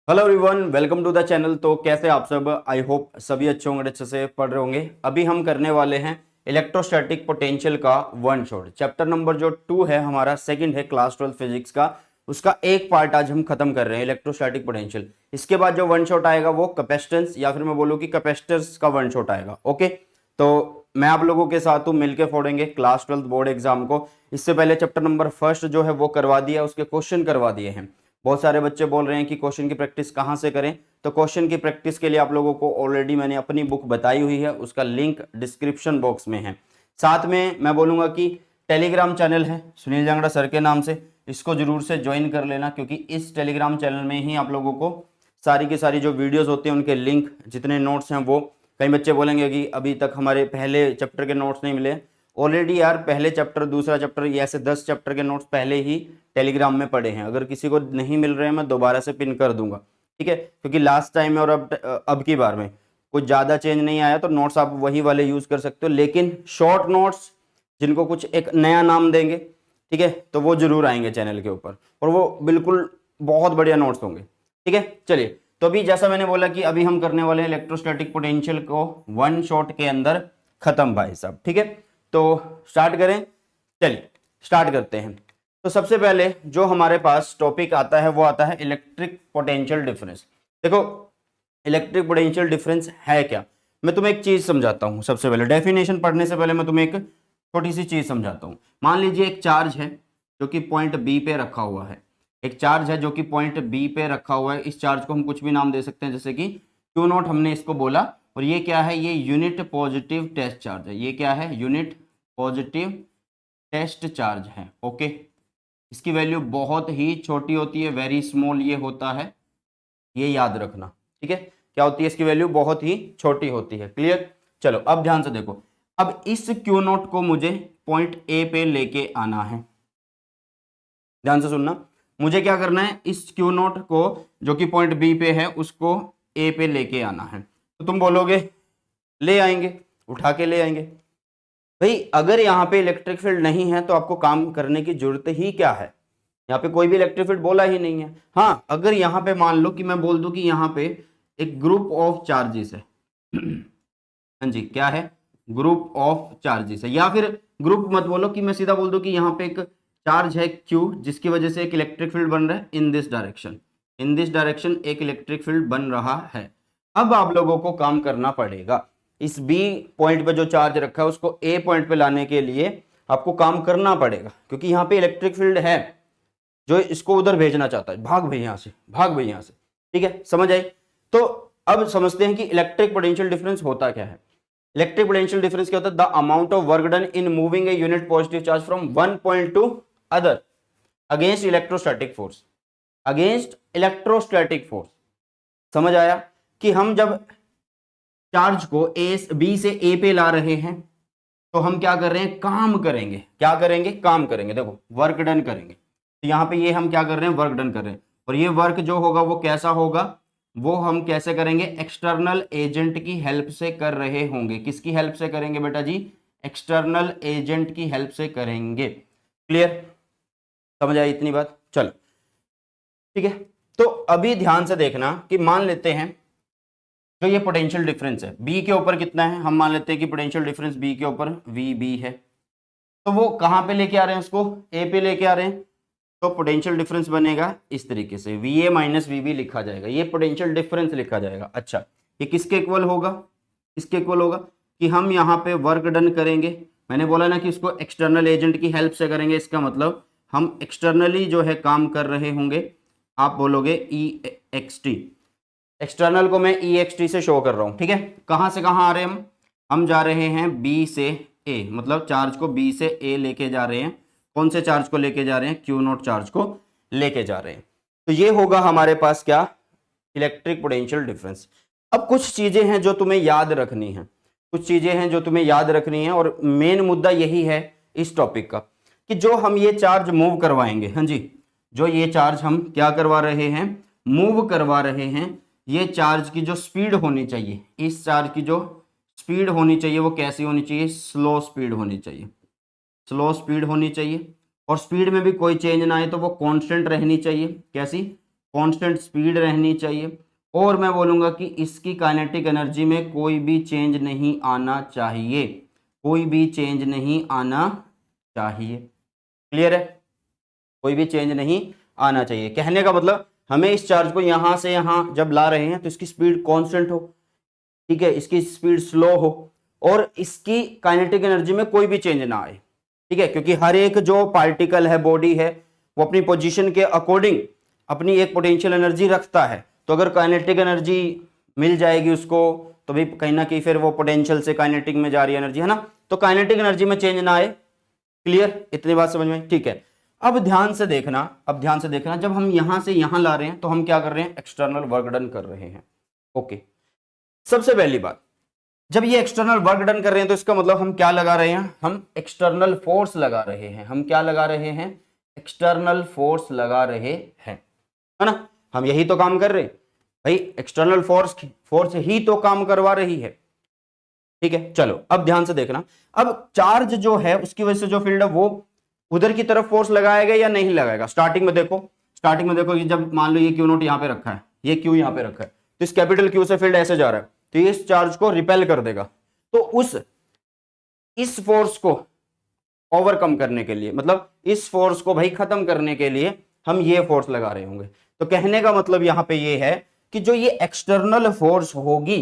Hello everyone, welcome to the channel. तो कैसे आप सब? आई होप सभी अच्छे होंगे, अच्छे से पढ़ रहे होंगे। अभी हम करने वाले हैं इलेक्ट्रोस्टैटिक पोटेंशियल का वन शॉट। चैप्टर नंबर जो 2 है हमारा, सेकंड है क्लास 12 फिजिक्स का, उसका एक पार्ट आज हम खत्म कर रहे हैं, इलेक्ट्रोस्टैटिक पोटेंशियल। इसके बाद जो वन शॉट आएगा वो कैपेसिटेंस, या फिर मैं बोलूँ कि कैपेसिटर्स का वन शॉट आएगा। ओके, तो मैं आप लोगों के साथ हूँ, मिलकर फोड़ेंगे क्लास 12 बोर्ड एग्जाम को। इससे पहले चैप्टर नंबर फर्स्ट जो है वो करवा दिया, उसके क्वेश्चन करवा दिए हैं। बहुत सारे बच्चे बोल रहे हैं कि क्वेश्चन की प्रैक्टिस कहाँ से करें, तो क्वेश्चन की प्रैक्टिस के लिए आप लोगों को ऑलरेडी मैंने अपनी बुक बताई हुई है, उसका लिंक डिस्क्रिप्शन बॉक्स में है। साथ में मैं बोलूँगा कि टेलीग्राम चैनल है सुनील जांगड़ा सर के नाम से, इसको जरूर से ज्वाइन कर लेना, क्योंकि इस टेलीग्राम चैनल में ही आप लोगों को सारी की सारी जो वीडियोस होती हैं उनके लिंक, जितने नोट्स हैं वो। कई बच्चे बोलेंगे कि अभी तक हमारे पहले चैप्टर के नोट्स नहीं मिले। ऑलरेडी यार पहले चैप्टर, दूसरा चैप्टर, ये ऐसे 10 चैप्टर के नोट्स पहले ही टेलीग्राम में पड़े हैं। अगर किसी को नहीं मिल रहे हैं मैं दोबारा से पिन कर दूंगा, ठीक है, क्योंकि लास्ट टाइम में और अब की बार में कुछ ज़्यादा चेंज नहीं आया, तो नोट्स आप वही वाले यूज़ कर सकते हो। लेकिन शॉर्ट नोट्स जिनको कुछ एक नया नाम देंगे, ठीक है, तो वो जरूर आएंगे चैनल के ऊपर, और वो बिल्कुल बहुत बढ़िया नोट्स होंगे, ठीक है। चलिए, तो अभी जैसा मैंने बोला कि अभी हम करने वाले हैं इलेक्ट्रोस्टैटिक पोटेंशियल को वन शॉट के अंदर खत्म भाई साहब, ठीक है। तो स्टार्ट करें, चलिए स्टार्ट करते हैं। तो सबसे पहले जो हमारे पास टॉपिक आता है वो आता है इलेक्ट्रिक पोटेंशियल डिफरेंस। देखो, इलेक्ट्रिक पोटेंशियल डिफरेंस है क्या, मैं तुम्हें एक चीज समझाता हूं। सबसे पहले डेफिनेशन पढ़ने से पहले मैं तुम्हें एक छोटी सी चीज समझाता हूं। मान लीजिए एक चार्ज है जो कि पॉइंट बी पे रखा हुआ है। एक चार्ज है जो कि पॉइंट बी पे रखा हुआ है। इस चार्ज को हम कुछ भी नाम दे सकते हैं, जैसे कि क्यू नॉट हमने इसको बोला। और ये क्या है? ये यूनिट पॉजिटिव टेस्ट चार्ज है। ये क्या है? यूनिट पॉजिटिव टेस्ट चार्ज है। ओके, इसकी वैल्यू बहुत ही छोटी होती है, वेरी स्मॉल ये होता है, ये याद रखना, ठीक है। क्या होती है? इसकी वैल्यू बहुत ही छोटी होती है। क्लियर? चलो अब ध्यान से देखो। अब इस क्यू नॉट को मुझे पॉइंट ए पे लेके आना है। ध्यान से सुनना, मुझे क्या करना है? इस क्यू नॉट को जो कि पॉइंट बी पे है उसको ए पे लेके आना है। तो तुम बोलोगे ले आएंगे, उठा के ले आएंगे। भाई अगर यहाँ पे इलेक्ट्रिक फील्ड नहीं है तो आपको काम करने की जरूरत ही क्या है? यहाँ पे कोई भी इलेक्ट्रिक फील्ड बोला ही नहीं है। हाँ, अगर यहाँ पे मान लो कि मैं बोल दूं कि यहाँ पे एक ग्रुप ऑफ चार्जेस है हाँ जी, क्या है? ग्रुप ऑफ चार्जेस है। या फिर ग्रुप मत बोलो, कि मैं सीधा बोल दूं कि यहाँ पे एक चार्ज है Q, जिसकी वजह से एक इलेक्ट्रिक फील्ड बन रहा है in this direction. In this direction एक इलेक्ट्रिक फील्ड बन रहा है। अब आप लोगों को काम करना पड़ेगा, इस B पॉइंट पे जो चार्ज रखा है उसको A पॉइंट पे लाने के लिए आपको काम करना पड़ेगा, क्योंकि यहाँ पे इलेक्ट्रिक फील्ड है जो इसको उधर भेजना चाहता है। भाग भाई यहाँ से, भाग भाई यहाँ से, ठीक है, समझ आई? तो अब समझते हैं कि इलेक्ट्रिक पोटेंशियल डिफरेंस होता क्या है। इलेक्ट्रिक पोटेंशियल डिफरेंस क्या होता है? The amount of work done in moving a unit positive charge from one point two other against electrostatic force. Against electrostatic force, समझ आया? कि हम जब चार्ज को बी से ए पे ला रहे हैं तो हम क्या कर रहे हैं? काम करेंगे। क्या करेंगे? काम करेंगे। देखो, वर्क डन करेंगे। तो यहाँ पे ये हम क्या कर रहे हैं? वर्क डन कर रहे हैं। और ये वर्क जो होगा वो कैसा होगा? वो हम कैसे करेंगे? एक्सटर्नल एजेंट की हेल्प से कर रहे होंगे। किसकी हेल्प से करेंगे बेटा जी? एक्सटर्नल एजेंट की हेल्प से करेंगे। क्लियर? समझ आई इतनी बात? चलो ठीक है। तो अभी ध्यान से देखना कि मान लेते हैं जो ये पोटेंशियल डिफरेंस है बी के ऊपर कितना है। हम मान लेते हैं कि पोटेंशियल डिफरेंस बी के ऊपर वी बी है। तो वो कहां पे लेके आ रहे हैं? उसको ए पे लेके आ रहे हैं। तो पोटेंशियल डिफरेंस बनेगा इस तरीके से, V A minus V B लिखा जाएगा। ये पोटेंशियल डिफरेंस लिखा जाएगा। अच्छा, ये किसके इक्वल होगा? इसके इक्वल होगा कि हम यहाँ पे वर्क डन करेंगे। मैंने बोला ना कि इसको एक्सटर्नल एजेंट की हेल्प से करेंगे। इसका मतलब हम एक्सटर्नली जो है काम कर रहे होंगे। आप बोलोगे ई एक्स टी। एक्सटर्नल को मैं ई एक्स टी से शो कर रहा हूं, ठीक है। कहां से कहां आ रहे हैं हम जा रहे हैं बी से ए, मतलब चार्ज को बी से ए लेके जा रहे हैं। कौन से चार्ज को लेके जा रहे हैं? क्यू नॉट चार्ज को लेके जा रहे हैं। तो ये होगा हमारे पास क्या? Electric potential difference. अब कुछ चीजें हैं जो तुम्हें याद रखनी है, कुछ चीजें हैं जो तुम्हें याद रखनी है, और मेन मुद्दा यही है इस टॉपिक का कि जो हम ये चार्ज मूव करवाएंगे, हाँ जी, जो ये चार्ज हम क्या करवा रहे हैं? मूव करवा रहे हैं। ये चार्ज की जो स्पीड होनी चाहिए, इस चार्ज की जो स्पीड होनी चाहिए वो कैसी होनी चाहिए? स्लो स्पीड होनी चाहिए। स्लो स्पीड होनी चाहिए। और स्पीड में भी कोई चेंज ना आए तो वो कांस्टेंट रहनी चाहिए। कैसी? कांस्टेंट स्पीड रहनी चाहिए, और मैं बोलूंगा कि इसकी काइनेटिक एनर्जी में कोई भी चेंज नहीं आना चाहिए, कोई भी चेंज नहीं आना चाहिए। क्लियर है? कोई भी चेंज नहीं आना चाहिए। कहने का मतलब हमें इस चार्ज को यहां से यहां जब ला रहे हैं तो इसकी स्पीड कांस्टेंट हो, ठीक है, इसकी स्पीड स्लो हो, और इसकी काइनेटिक एनर्जी में कोई भी चेंज ना आए, ठीक है, क्योंकि हर एक जो पार्टिकल है, बॉडी है, वो अपनी पोजीशन के अकॉर्डिंग अपनी एक पोटेंशियल एनर्जी रखता है। तो अगर काइनेटिक एनर्जी मिल जाएगी उसको, तो भी कहीं ना कहीं फिर वो पोटेंशियल से काइनेटिक में जा रही है एनर्जी, है ना, तो काइनेटिक एनर्जी में चेंज ना आए। क्लियर? इतनी बात समझ में? ठीक है। अब ध्यान से देखना, अब ध्यान से देखना, जब हम यहां से यहां ला रहे हैं तो हम क्या कर रहे हैं? एक्सटर्नल वर्क डन कर रहे हैं। ओके, सबसे पहली बात, जब ये एक्सटर्नल वर्क डन कर रहे हैं तो इसका मतलब हम क्या लगा रहे हैं? हम एक्सटर्नल फोर्स लगा रहे हैं। हम क्या लगा रहे हैं? एक्सटर्नल फोर्स लगा रहे हैं, है ना। हम यही तो काम कर रहे हैं भाई, एक्सटर्नल फोर्स ही तो काम करवा रही है, ठीक है। चलो अब ध्यान से देखना, अब चार्ज जो है उसकी वजह से जो फील्ड है वो उधर की तरफ फोर्स लगाएगा या नहीं लगाएगा? स्टार्टिंग में देखो, स्टार्टिंग में देखो, ये जब मान लो ये क्यू नोट यहां पे रखा है, ये क्यू यहां पे रखा है, तो इस कैपिटल क्यू से फील्ड ऐसे जा रहा है, तो ये इस चार्ज को रिपेल कर देगा। तो इस फोर्स को ओवरकम करने के लिए, मतलब इस फोर्स को भाई खत्म करने के लिए हम ये फोर्स लगा रहे होंगे। तो कहने का मतलब यहां पे ये है कि जो ये एक्सटर्नल फोर्स होगी,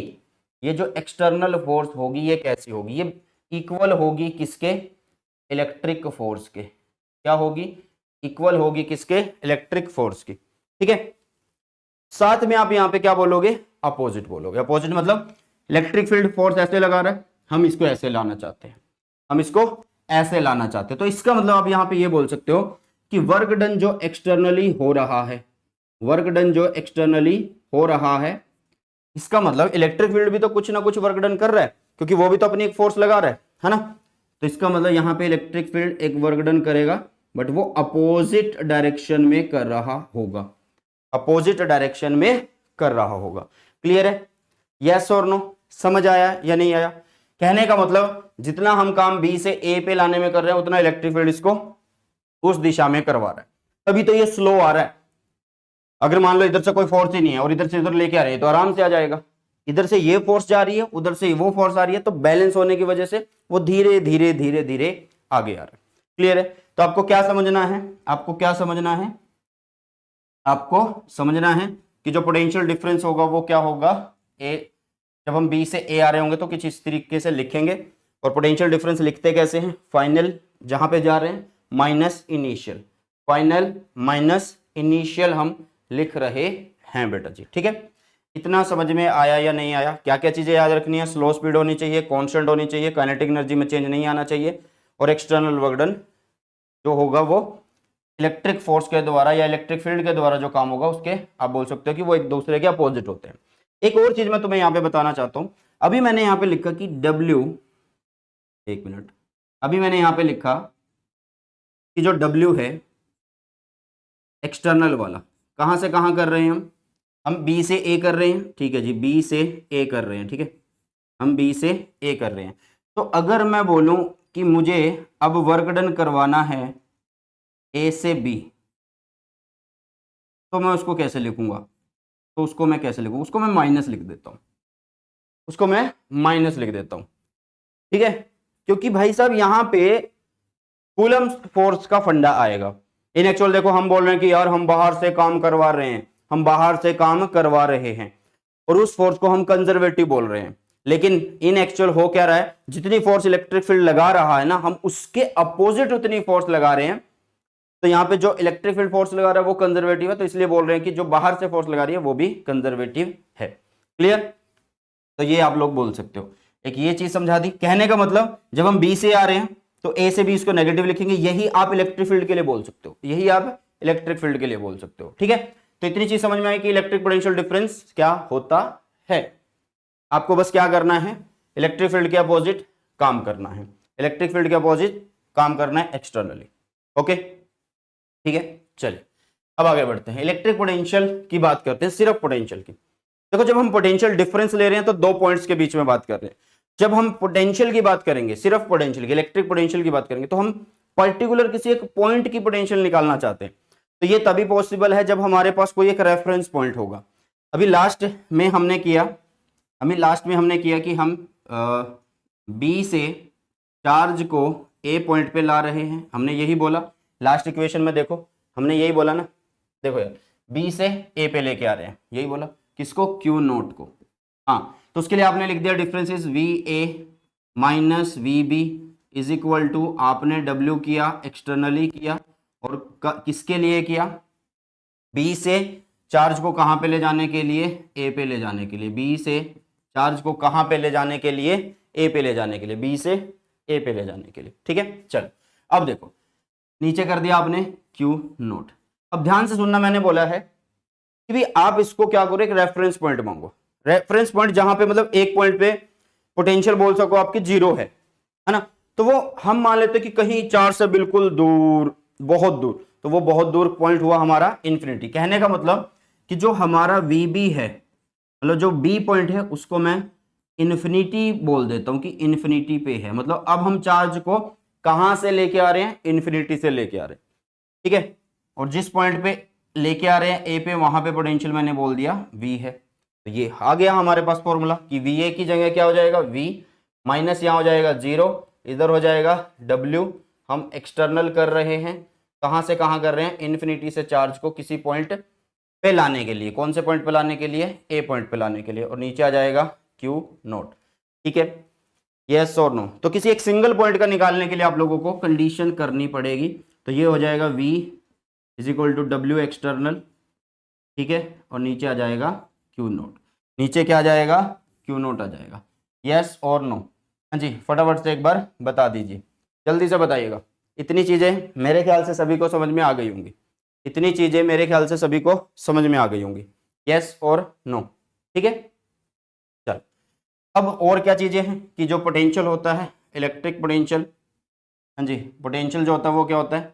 ये जो एक्सटर्नल फोर्स होगी, ये कैसी होगी? ये इक्वल होगी किसके? इलेक्ट्रिक फोर्स के। क्या होगी? इक्वल होगी किसके? इलेक्ट्रिक फोर्स की, ठीक है। साथ में आप यहां पे क्या बोलोगे? अपोजिट बोलोगे। अपोजिट मतलब इलेक्ट्रिक फील्ड फोर्स ऐसे लगा रहा है, हम इसको ऐसे लाना चाहते हैं, हम इसको ऐसे लाना चाहते हैं। तो इसका मतलब आप यहां पे ये बोल सकते हो कि वर्क डन जो एक्सटर्नली हो रहा है, वर्क डन जो एक्सटर्नली हो रहा है, इसका मतलब इलेक्ट्रिक फील्ड भी तो कुछ ना कुछ वर्क डन कर रहा है, क्योंकि वो भी तो अपनी एक फोर्स लगा रहा है ना। तो इसका मतलब यहां पे इलेक्ट्रिक फील्ड एक वर्क डन करेगा, बट वो अपोजिट डायरेक्शन में कर रहा होगा, अपोजिट डायरेक्शन में कर रहा होगा। क्लियर है? यस और नो? समझ आया या नहीं आया? कहने का मतलब जितना हम काम बी से ए पे लाने में कर रहे हैं, उतना इलेक्ट्रिक फील्ड इसको उस दिशा में करवा रहा है, तभी तो ये स्लो आ रहा है। अगर मान लो इधर से कोई फोर्स ही नहीं है और इधर से इधर लेके आ रही है, तो आराम से आ जाएगा। इधर से ये फोर्स जा रही है, उधर से वो फोर्स आ रही है, तो बैलेंस होने की वजह से वो धीरे धीरे धीरे धीरे आगे आ रहा है। क्लियर है? तो आपको क्या समझना है? आपको क्या समझना है? आपको समझना है कि जो पोटेंशियल डिफरेंस होगा वो क्या होगा? ए, जब हम बी से ए आ रहे होंगे तो कुछ इस तरीके से लिखेंगे। और पोटेंशियल डिफरेंस लिखते कैसे हैं? फाइनल जहां पे जा रहे हैं minus initial, final minus initial हम लिख रहे हैं बेटा जी, ठीक है। इतना समझ में आया या नहीं आया? क्या क्या चीजें याद रखनी है? स्लो स्पीड होनी चाहिए, कांस्टेंट होनी चाहिए, काइनेटिक एनर्जी में चेंज नहीं आना चाहिए, और एक्सटर्नल वर्क डन जो होगा वो इलेक्ट्रिक फोर्स के द्वारा या इलेक्ट्रिक फील्ड के द्वारा जो काम होगा उसके आप बोल सकते हो कि वो एक दूसरे के अपोजिट होते हैं। एक और चीज मैं तुम्हें यहाँ पे बताना चाहता हूं। अभी मैंने यहाँ पे लिखा कि W, एक मिनट, अभी मैंने यहाँ पे लिखा कि जो W है एक्सटर्नल वाला, कहां से कहां कर रहे हैं हम B से A कर रहे हैं, ठीक है जी, B से A कर रहे हैं, ठीक है, हम B से A कर रहे हैं। तो अगर मैं बोलूं कि मुझे अब वर्क डन करवाना है A से B, तो मैं उसको कैसे लिखूंगा? तो उसको मैं कैसे लिखूंगा? उसको मैं माइनस लिख देता हूं, उसको मैं माइनस लिख देता हूं, ठीक है, क्योंकि भाई साहब यहां पे कूलम फोर्स का फंडा आएगा। इन एक्चुअल देखो हम बोल रहे हैं कि यार हम बाहर से काम करवा रहे हैं, हम बाहर से काम करवा रहे हैं, और उस फोर्स को हम कंजर्वेटिव बोल रहे हैं, लेकिन इन एक्चुअल हो क्या रहा है? जितनी फोर्स इलेक्ट्रिक फील्ड लगा रहा है ना, हम उसके अपोजिट उतनी फोर्स लगा रहे हैं। तो यहाँ पे जो इलेक्ट्रिक फील्ड फोर्स लगा रहा है वो कंजर्वेटिव है, तो इसलिए बोल रहे हैं कि जो बाहर से फोर्स लगा रही है वो भी कंजर्वेटिव है। क्लियर? तो ये आप लोग बोल सकते हो। एक ये चीज समझा दी। कहने का मतलब जब हम बी से आ रहे हैं तो ए से बी इसको नेगेटिव लिखेंगे, यही आप इलेक्ट्रिक फील्ड के लिए बोल सकते हो, यही आप इलेक्ट्रिक फील्ड के लिए बोल सकते हो, ठीक है। तो इतनी चीज समझ में आई कि इलेक्ट्रिक पोटेंशियल डिफरेंस क्या होता है। आपको बस क्या करना है? इलेक्ट्रिक फील्ड के अपोजिट काम करना है, इलेक्ट्रिक फील्ड के अपोजिट काम करना है एक्सटर्नली। ओके, ठीक है। चलिए अब आगे बढ़ते हैं, इलेक्ट्रिक पोटेंशियल की बात करते हैं, सिर्फ पोटेंशियल की। देखो जब हम पोटेंशियल डिफरेंस ले रहे हैं तो दो पॉइंट्स के बीच में बात कर रहे हैं। जब हम पोटेंशियल की बात करेंगे, सिर्फ पोटेंशियल की, इलेक्ट्रिक पोटेंशियल की बात करेंगे, तो हम पर्टिकुलर किसी एक पॉइंट की पोटेंशियल निकालना चाहते हैं। तो ये तभी पॉसिबल है जब हमारे पास कोई एक रेफरेंस पॉइंट होगा। अभी लास्ट में हमने किया कि हम बी से चार्ज को ए पॉइंट पे ला रहे हैं, हमने यही बोला लास्ट इक्वेशन में। देखो हमने यही बोला ना, देखो यार बी से ए पे लेके आ रहे हैं, यही बोला किसको, क्यू नोट को। हाँ, तो उसके लिए आपने लिख दिया difference is V A minus V B is equal to, आपने डब्ल्यू किया, एक्सटर्नली किया, और किसके लिए किया, बी से चार्ज को कहां पे ले जाने के लिए, ए पे ले जाने के लिए। बी से चार्ज को कहां पे ले जाने के लिए, ए पे ले जाने के लिए, बी से ए पे ले जाने के लिए। ठीक है, चलो अब देखो नीचे कर दिया आपने क्यू नोट। अब ध्यान से सुनना, मैंने बोला है कि भी आप इसको क्या करो, एक रेफरेंस पॉइंट मांगो। रेफरेंस पॉइंट जहां पे मतलब एक पॉइंट पे पोटेंशियल बोल सको आपकी जीरो है ना, तो वो हम मान लेते कि कहीं चार्ज से बिल्कुल दूर, बहुत दूर, तो वो बहुत दूर पॉइंट हुआ हमारा इन्फिनिटी। कहने का मतलब कि जो हमारा वी बी है, मतलब जो बी पॉइंट है, उसको मैं इन्फिनिटी बोल देता हूं कि इन्फिनिटी पे है। मतलब अब हम चार्ज को कहां से लेके आ रहे हैं, इन्फिनिटी से लेके आ रहे हैं। ठीक है, और जिस पॉइंट पे लेके आ रहे हैं ए पे, वहां पे पोटेंशियल मैंने बोल दिया वी है। तो ये आ गया हमारे पास फॉर्मूला कि वी ए की जगह क्या हो जाएगा, वी माइनस यहां हो जाएगा जीरो, इधर हो जाएगा डब्ल्यू। हम एक्सटर्नल कर रहे हैं, कहां से कहां कर रहे हैं, इन्फिनिटी से चार्ज को किसी पॉइंट पे लाने के लिए। कौन से पॉइंट पे लाने के लिए, ए पॉइंट पे लाने के लिए, और नीचे आ जाएगा क्यू नोट। ठीक है, यस और नो। तो किसी एक सिंगल पॉइंट का निकालने के लिए आप लोगों को कंडीशन करनी पड़ेगी। तो ये हो जाएगा v is equal to W external, ठीक है, और नीचे आ जाएगा क्यू नोट। नीचे क्या आ जाएगा, क्यू नोट आ जाएगा। यस और नो, हाँ जी, फटाफट से एक बार बता दीजिए, जल्दी से बताइएगा। इतनी चीजें मेरे ख्याल से सभी को समझ में आ गई होंगी, इतनी चीजें मेरे ख्याल से सभी को समझ में आ गई होंगी। यस और नो, ठीक है। चल अब और क्या चीजें हैं कि जो पोटेंशियल होता है, इलेक्ट्रिक पोटेंशियल, हाँ जी, पोटेंशियल जो होता है वो क्या होता है,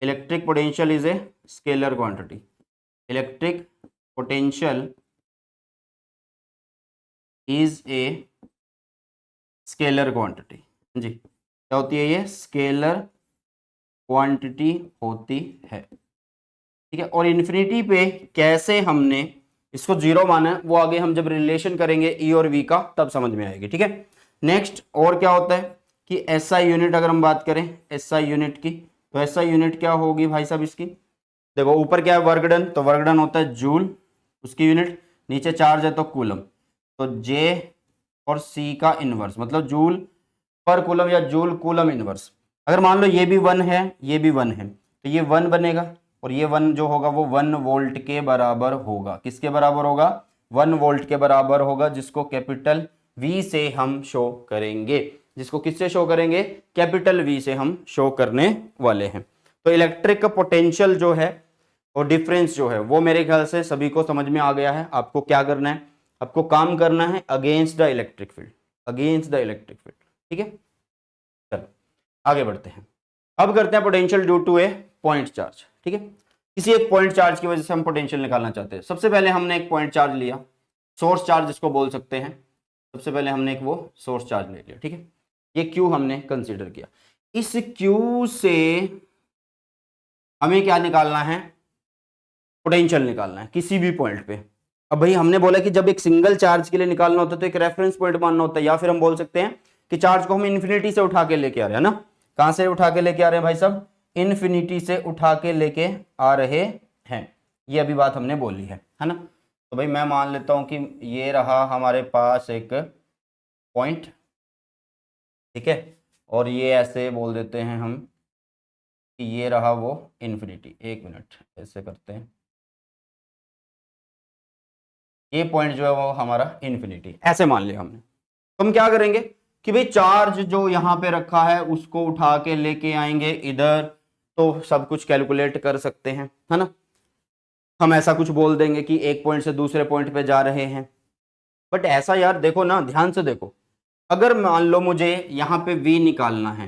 electric potential is a scalar quantity. Electric potential is a scalar quantity. जी, क्या होती है ये, स्केलर क्वांटिटी होती है। ठीक है, और इन्फिनिटी पे कैसे हमने इसको जीरो माना है, वो आगे हम जब रिलेशन करेंगे ई और वी का तब समझ में आएगी। ठीक है, नेक्स्ट और क्या होता है कि एसआई यूनिट, अगर हम बात करें एसआई यूनिट की, तो एसआई यूनिट क्या होगी भाई साहब इसकी, देखो ऊपर क्या है वर्क डन, तो वर्क डन होता है जूल, उसकी यूनिट, नीचे चार्ज है तो कूलम, तो जे और सी का इनवर्स, मतलब जूल पर कूलम या जूल कूलम इनवर्स। अगर मान लो ये भी वन है, ये भी वन है, तो ये वन बनेगा, और ये वन जो होगा वो 1 वोल्ट के बराबर होगा। किसके बराबर होगा, 1 वोल्ट के बराबर होगा, जिसको कैपिटल V से हम शो करेंगे। जिसको किससे शो करेंगे, कैपिटल V से हम शो करने वाले हैं। तो इलेक्ट्रिक पोटेंशियल जो है और डिफरेंस जो है वो मेरे ख्याल से सभी को समझ में आ गया है। आपको क्या करना है, आपको काम करना है against the electric field, against the electric field. ठीक है, चलो आगे बढ़ते हैं। अब करते हैं potential due to a point charge. ठीक है, किसी एक पॉइंट चार्ज की वजह से हम पोटेंशियल निकालना चाहते हैं। सबसे पहले हमने एक पॉइंट चार्ज लिया, सोर्स चार्ज इसको बोल सकते हैं। सबसे पहले हमने एक वो सोर्स चार्ज ले लिया। ठीक है, ये क्यू हमने कंसीडर किया। इस क्यू से हमें क्या निकालना है, पोटेंशियल निकालना है किसी भी पॉइंट पे। अब भाई हमने बोला कि जब एक सिंगल चार्ज के लिए निकालना होता है तो एक रेफरेंस पॉइंट मानना होता है, या फिर हम बोल सकते हैं कि चार्ज को हम इन्फिनिटी से उठा के लेके आ रहे हैं ना। कहां से उठा के लेके आ रहे हैं भाई साहब, इन्फिनिटी से उठा के लेके आ रहे हैं। ये अभी बात हमने बोली है ना। तो भाई मैं मान लेता हूं कि ये रहा हमारे पास एक पॉइंट, ठीक है, और ये ऐसे बोल देते हैं हम कि ये रहा वो इन्फिनिटी। एक मिनट ऐसे करते हैं, ये पॉइंट जो है वो हमारा इन्फिनिटी, ऐसे मान लिया हमने। तो हम क्या करेंगे कि भाई चार्ज जो यहाँ पे रखा है उसको उठा के लेके आएंगे इधर, तो सब कुछ कैलकुलेट कर सकते हैं, है ना। हम ऐसा कुछ बोल देंगे कि एक पॉइंट से दूसरे पॉइंट पे जा रहे हैं। बट ऐसा यार देखो ना, ध्यान से देखो, अगर मान लो मुझे यहाँ पे v निकालना है,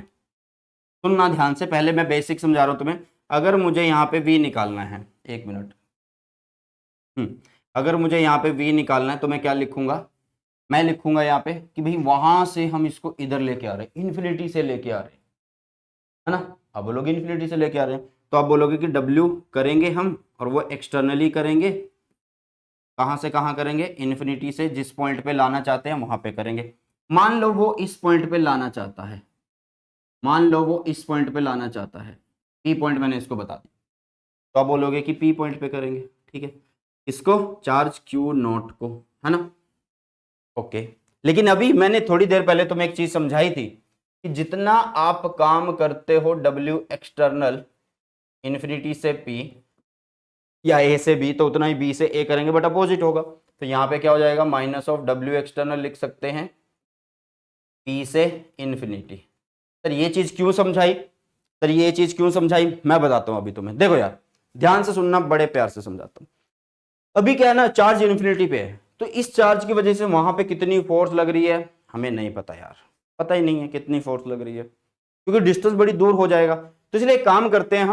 सुनना ध्यान से, पहले मैं बेसिक समझा रहा हूं तुम्हें। अगर मुझे यहाँ पे v निकालना है, एक मिनट, अगर मुझे यहाँ पे v निकालना है तो मैं क्या लिखूंगा, मैं लिखूंगा यहाँ पे कि भाई वहां से हम इसको इधर लेके आ रहे हैं, इन्फिनिटी से लेके आ रहे हैं, है ना। अब लोग इन्फिनिटी से लेके आ रहे हैं, तो आप बोलोगे कि W करेंगे हम और वो एक्सटर्नली करेंगे। कहाँ से कहाँ करेंगे? इन्फिनिटी से जिस पॉइंट पे लाना चाहते हैं वहां पे करेंगे। मान लो वो इस पॉइंट पे लाना चाहता है, मान लो वो इस पॉइंट पे लाना चाहता है, P पॉइंट मैंने इसको बता दिया, तो आप बोलोगे कि P पॉइंट पे करेंगे। ठीक है, इसको चार्ज Q0 को, है ना? ओके, लेकिन अभी मैंने थोड़ी देर पहले तुम्हें एक चीज समझाई थी कि जितना आप काम करते हो W एक्सटर्नल इन्फिनिटी से P या A से B, तो उतना ही B से A करेंगे, बट अपोजिट होगा। तो यहाँ पे क्या हो जाएगा? माइनस ऑफ W एक्सटर्नल लिख सकते हैं P से इन्फिनिटी। सर ये चीज क्यों समझाई? सर ये चीज क्यों समझाई मैं बताता हूं अभी तुम्हें। देखो यार, ध्यान से सुनना, बड़े प्यार से समझाता हूं। अभी क्या है ना, चार्ज इन्फिनिटी पे है, तो इस चार्ज की वजह से वहां पे कितनी फोर्स लग रही है हमें नहीं पता यार, पता ही नहीं है कितनी फोर्स लग रही है, क्योंकि डिस्टेंस बड़ी दूर हो जाएगा। तो इसलिए एक काम करते हैं,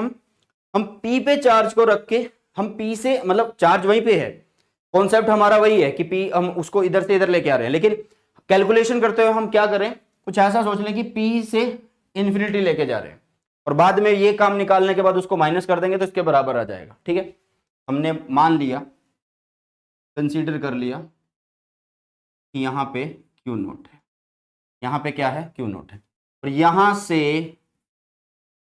हम P पे चार्ज को रख के, हम P से, मतलब चार्ज वहीं पे है, कॉन्सेप्ट हमारा वही है कि P हम उसको इधर से इधर लेके आ रहे हैं, लेकिन कैलकुलेशन करते हुए हम क्या करें, कुछ ऐसा सोच लें कि P से इन्फिनिटी लेके जा रहे हैं, और बाद में ये काम निकालने के बाद उसको माइनस कर देंगे तो इसके बराबर आ जाएगा। ठीक है, हमने मान लिया, कंसीडर कर लिया कि यहाँ पे Q0 है, यहाँ पे क्या है? Q0 है, और यहां से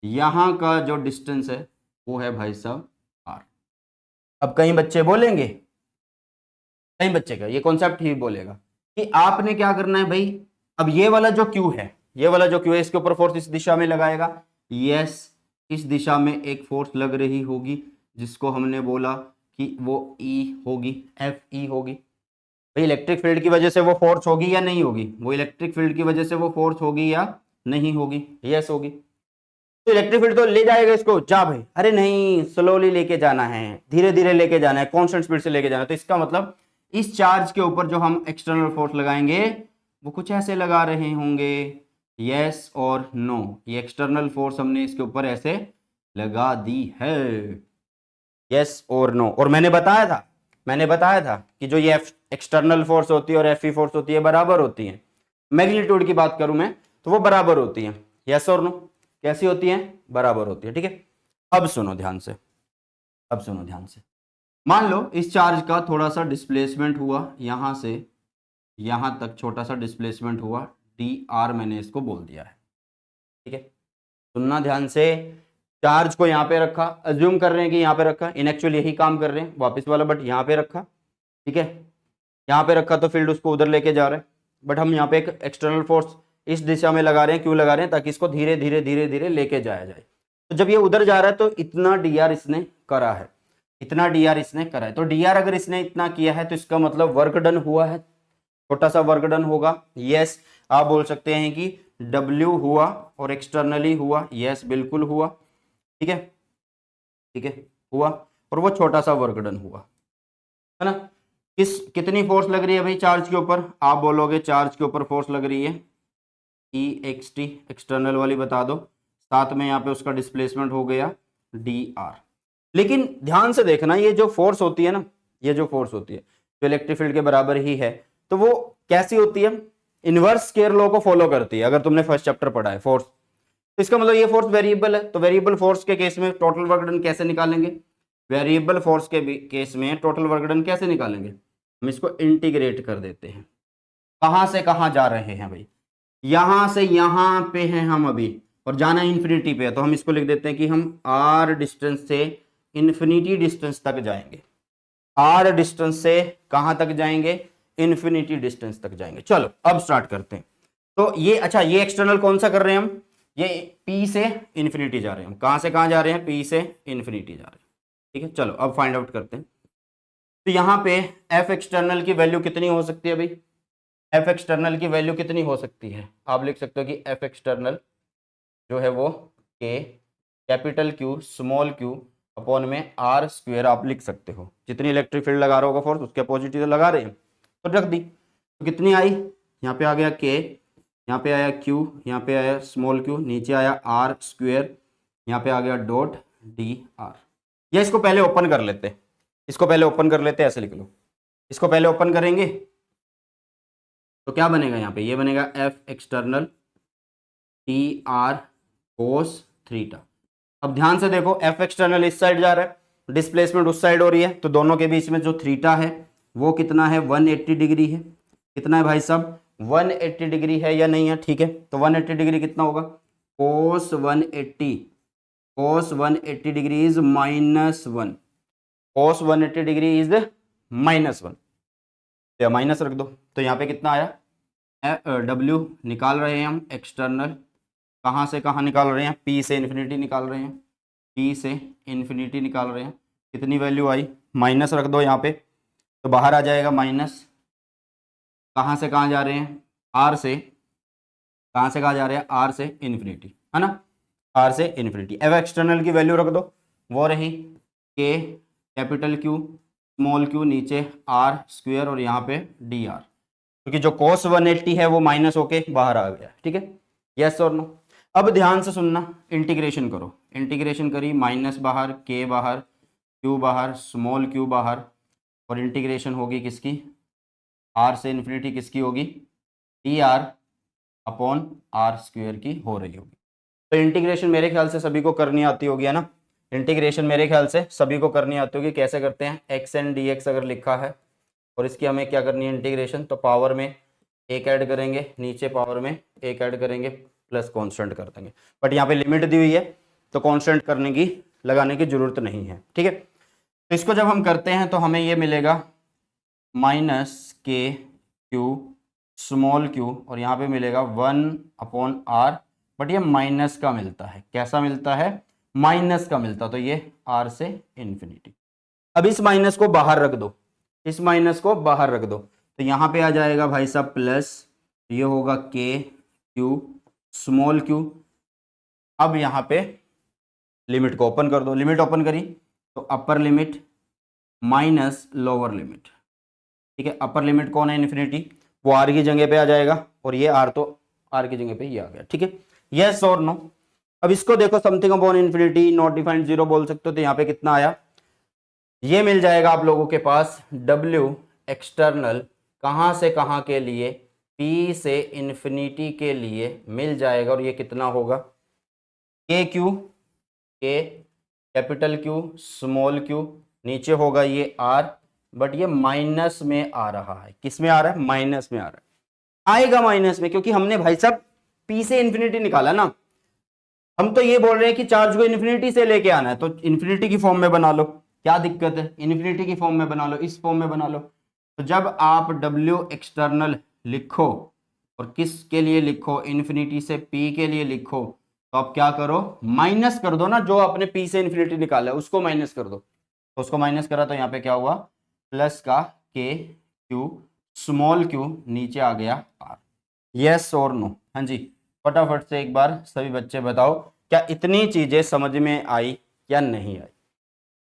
यहां का जो डिस्टेंस है वो है भाई साहब R। अब कई बच्चे बोलेंगे, कई बच्चे का ये कॉन्सेप्ट ही बोलेगा कि आपने क्या करना है भाई, अब ये वाला जो Q है, ये वाला जो Q है, इसके ऊपर फोर्स इस दिशा में लगाएगा। यस, इस दिशा में एक फोर्स लग रही होगी जिसको हमने बोला कि वो E होगी, FE होगी। भाई इलेक्ट्रिक फील्ड की वजह से वो फोर्स होगी या नहीं होगी? वो इलेक्ट्रिक फील्ड की वजह से वो फोर्स होगी या नहीं होगी? यस होगी। तो इलेक्ट्रिक फील्ड तो ले जाएगा इसको, जा भाई, अरे नहीं, स्लोली लेके जाना है, धीरे धीरे लेके जाना है, कांस्टेंट स्पीड से लेके जाना है। तो इसका मतलब इस चार्ज के ऊपर जो हम एक्सटर्नल फोर्स लगाएंगे वो कुछ ऐसे लगा रहे होंगे, यस और नो। ये एक्सटर्नल फोर्स हमने इसके ऊपर ऐसे लगा दी है, यस और नो। और मैंने बताया था कि जो ये एक्सटर्नल फोर्स होती है और एफई फोर्स होती है बराबर होती है। मैग्नीट्यूड की बात करूं मैं तो वो बराबर होती है, यस और नो। कैसी होती है? बराबर होती है। ठीक है, अब सुनो ध्यान से, अब सुनो ध्यान से। मान लो इस चार्ज का थोड़ा सा डिस्प्लेसमेंट हुआ, यहां से यहां तक छोटा सा डिस्प्लेसमेंट हुआ, dr मैंने इसको बोल दिया है। ठीक है, सुनना ध्यान से। चार्ज को यहां पे रखा, अज्यूम कर रहे हैं कि यहां पे रखा, इन एक्चुअल यही काम कर रहे हैं वापस वाला, बट यहां पे रखा। ठीक है, यहां पे रखा तो फील्ड उसको उधर लेके जा रहा है, बट हम यहाँ पे एक एक्सटर्नल फोर्स इस दिशा में लगा रहे हैं। क्यों लगा रहे हैं? ताकि इसको धीरे धीरे धीरे धीरे लेके जाया जाए। तो जब ये उधर जा रहा है तो इतना dr इसने करा है, इतना dr इसने करा है। तो dr अगर इसने इतना किया है तो इसका मतलब वर्क डन हुआ है, छोटा सा वर्क डन होगा। यस, आप बोल सकते हैं कि W हुआ और एक्सटर्नली हुआ, यस बिल्कुल हुआ। ठीक है, ठीक है, हुआ, और वो छोटा सा वर्क डन हुआ, है ना? कितनी फोर्स लग रही है भाई चार्ज के ऊपर? आप बोलोगे चार्ज के ऊपर फोर्स लग रही है EXT, एक्सटर्नल वाली बता दो, साथ में यहाँ पे उसका डिस्प्लेसमेंट हो गया dr। लेकिन ध्यान से देखना, ये जो फोर्स होती है ना, ये जो फोर्स होती है जो इलेक्ट्रिक फील्ड के बराबर ही है, तो वो कैसी होती है? इनवर्स स्केयर लॉ को फॉलो करती है। अगर तुमने फर्स्ट चैप्टर पढ़ा है फोर्स, तो इसका मतलब ये फोर्स वेरिएबल है। तो वेरिएबल फोर्स के केस में टोटल वर्क डन कैसे निकालेंगे? वेरिएबल फोर्स के केस में टोटल वर्क डन कैसे निकालेंगे? हम इसको इंटीग्रेट कर देते हैं। कहां से कहां जा रहे हैं भाई? यहां से यहां पे हैं हम अभी, और जाना इन्फिनिटी पे है, तो हम इसको लिख देते हैं कि हम r डिस्टेंस से इन्फिनिटी डिस्टेंस तक जाएंगे। r डिस्टेंस से कहां तक जाएंगे? इन्फिनिटी डिस्टेंस तक जाएंगे। चलो अब स्टार्ट करते हैं। तो ये, अच्छा, ये एक्सटर्नल कौन सा कर रहे हैं हम? ये P से इन्फिनिटी जा रहे हैं हम। कहां से कहां जा रहे हैं? P से इन्फिनिटी जा रहे हैं। ठीक है, चलो अब फाइंड आउट करते हैं। तो यहां पे F एक्सटर्नल की वैल्यू कितनी हो सकती है भाई? F एक्सटर्नल की वैल्यू कितनी हो सकती है? आप लिख सकते हो कि F एक्सटर्नल जो है वो K capital Q small q upon में R स्क्वायर आप लिख सकते हो। जितनी इलेक्ट्रिक फील्ड लगा रहा होगा फोर्स, उसके अपोजिट तो लगा रहे हैं, तो रख दी। तो कितनी आई? यहाँ पे आ गया K, यहाँ पे आया Q, यहाँ पे आया स्मॉल q, नीचे आया R स्क्वायर, यहाँ पे आ गया डॉट dr। या इसको पहले ओपन कर लेते हैं, इसको पहले ओपन कर लेते हैं, ऐसे लिख लो। इसको पहले ओपन करेंगे तो क्या बनेगा? यहाँ पे ये बनेगा F external dr cos theta. अब ध्यान से देखो, एफ एक्सटर्नल इस साइड जा रहा है, डिस्प्लेसमेंट उस साइड हो रही है, तो दोनों के बीच में जो थीटा है वो कितना है, 180 डिग्री है। कितना है भाई साहब, 180 डिग्री है या नहीं है, ठीक है। तो 180 डिग्री कितना होगा, कोस 180, कोस 180 degree is -1, cos 180 degree is -1, तो माइनस रख दो। तो यहाँ पे कितना आया, डब्ल्यू निकाल रहे हैं हम एक्सटर्नल, कहाँ से कहाँ निकाल रहे हैं, पी से इन्फिनिटी निकाल रहे हैं, पी से इन्फिनिटी निकाल रहे हैं। कितनी वैल्यू आई, माइनस रख दो यहाँ पे, तो बाहर आ जाएगा माइनस। कहाँ से कहाँ जा रहे हैं, आर से, कहाँ से कहाँ जा रहे हैं, आर से इन्फिनिटी, है ना, आर से इन्फिनिटी। अब एक्सटर्नल की वैल्यू रख दो, वो रही के कैपिटल क्यू स्मॉल क्यू, नीचे आर स्क्वायर और यहाँ पे डी आर, क्योंकि जो कोस 180 है वो माइनस होके बाहर आ गया, ठीक है, यस और नो। अब ध्यान से सुनना, इंटीग्रेशन करो, इंटीग्रेशन करी, माइनस बाहर, के बाहर, क्यू बाहर, स्मॉल क्यू बाहर, और इंटीग्रेशन होगी किसकी, आर से इन्फिनिटी किसकी होगी, T R upon R square की हो रही होगी। तो इंटीग्रेशन मेरे ख्याल से सभी को करनी आती होगी, है ना, इंटीग्रेशन मेरे ख्याल से सभी को करनी आती होगी। कैसे करते हैं, एक्स एंड डी एक्स अगर लिखा है और इसकी हमें क्या करनी है इंटीग्रेशन, तो पावर में एक ऐड करेंगे, नीचे पावर में एक ऐड करेंगे, प्लस कांस्टेंट कर देंगे। बट यहाँ पे लिमिट दी हुई है तो कांस्टेंट करने की, लगाने की जरूरत नहीं है, ठीक है। तो इसको जब हम करते हैं तो हमें ये मिलेगा minus K Q small Q, और यहाँ पे मिलेगा 1/r, बट ये माइनस का मिलता है, कैसा मिलता है, माइनस का मिलता, तो ये r से इन्फिनिटी। अब इस माइनस को बाहर रख दो, इस माइनस को बाहर रख दो, तो यहाँ पे आ जाएगा भाई साहब प्लस, ये होगा के क्यू स्मॉल क्यू। अब यहाँ पे लिमिट को ओपन कर दो, लिमिट ओपन करी तो upper limit minus lower limit, ठीक है। अपर लिमिट कौन है, इन्फिनिटी, वो आर की जगह पे आ जाएगा, और ये आर तो आर की जगह पे ये आ गया, ठीक है, यस और नो। अब इसको देखो, something upon infinity, not defined zero बोल सकते हो, तो यहाँ पे कितना आया, ये मिल जाएगा आप लोगों के पास W एक्सटर्नल कहाँ से कहाँ के लिए, P से इन्फिनिटी के लिए मिल जाएगा, और ये कितना होगा, के क्यू, के कैपिटल क्यू स्मॉल क्यू, नीचे होगा ये R, बट ये माइनस में आ रहा है, किस में आ रहा है, माइनस में आ रहा है, आएगा माइनस में, क्योंकि हमने भाई साहब P से इन्फिनिटी निकाला ना। हम तो ये बोल रहे हैं कि चार्ज को इन्फिनिटी से लेके आना है, तो इन्फिनिटी की फॉर्म में बना लो, क्या दिक्कत है, इन्फिनिटी की फॉर्म में बना लो, इस फॉर्म में बना लो। तो जब आप W एक्सटर्नल लिखो और किस के लिए लिखो, इन्फिनिटी से P के लिए लिखो, तो आप क्या करो, माइनस कर दो ना, जो आपने P से इन्फिनिटी निकाला है उसको माइनस कर दो। तो उसको माइनस करा तो यहाँ पे क्या हुआ, प्लस का के क्यू स्मॉल क्यू, नीचे आ गया R, यस और नो, हाँ जी। फटाफट से एक बार सभी बच्चे बताओ, क्या इतनी चीजें समझ में आई या नहीं आई।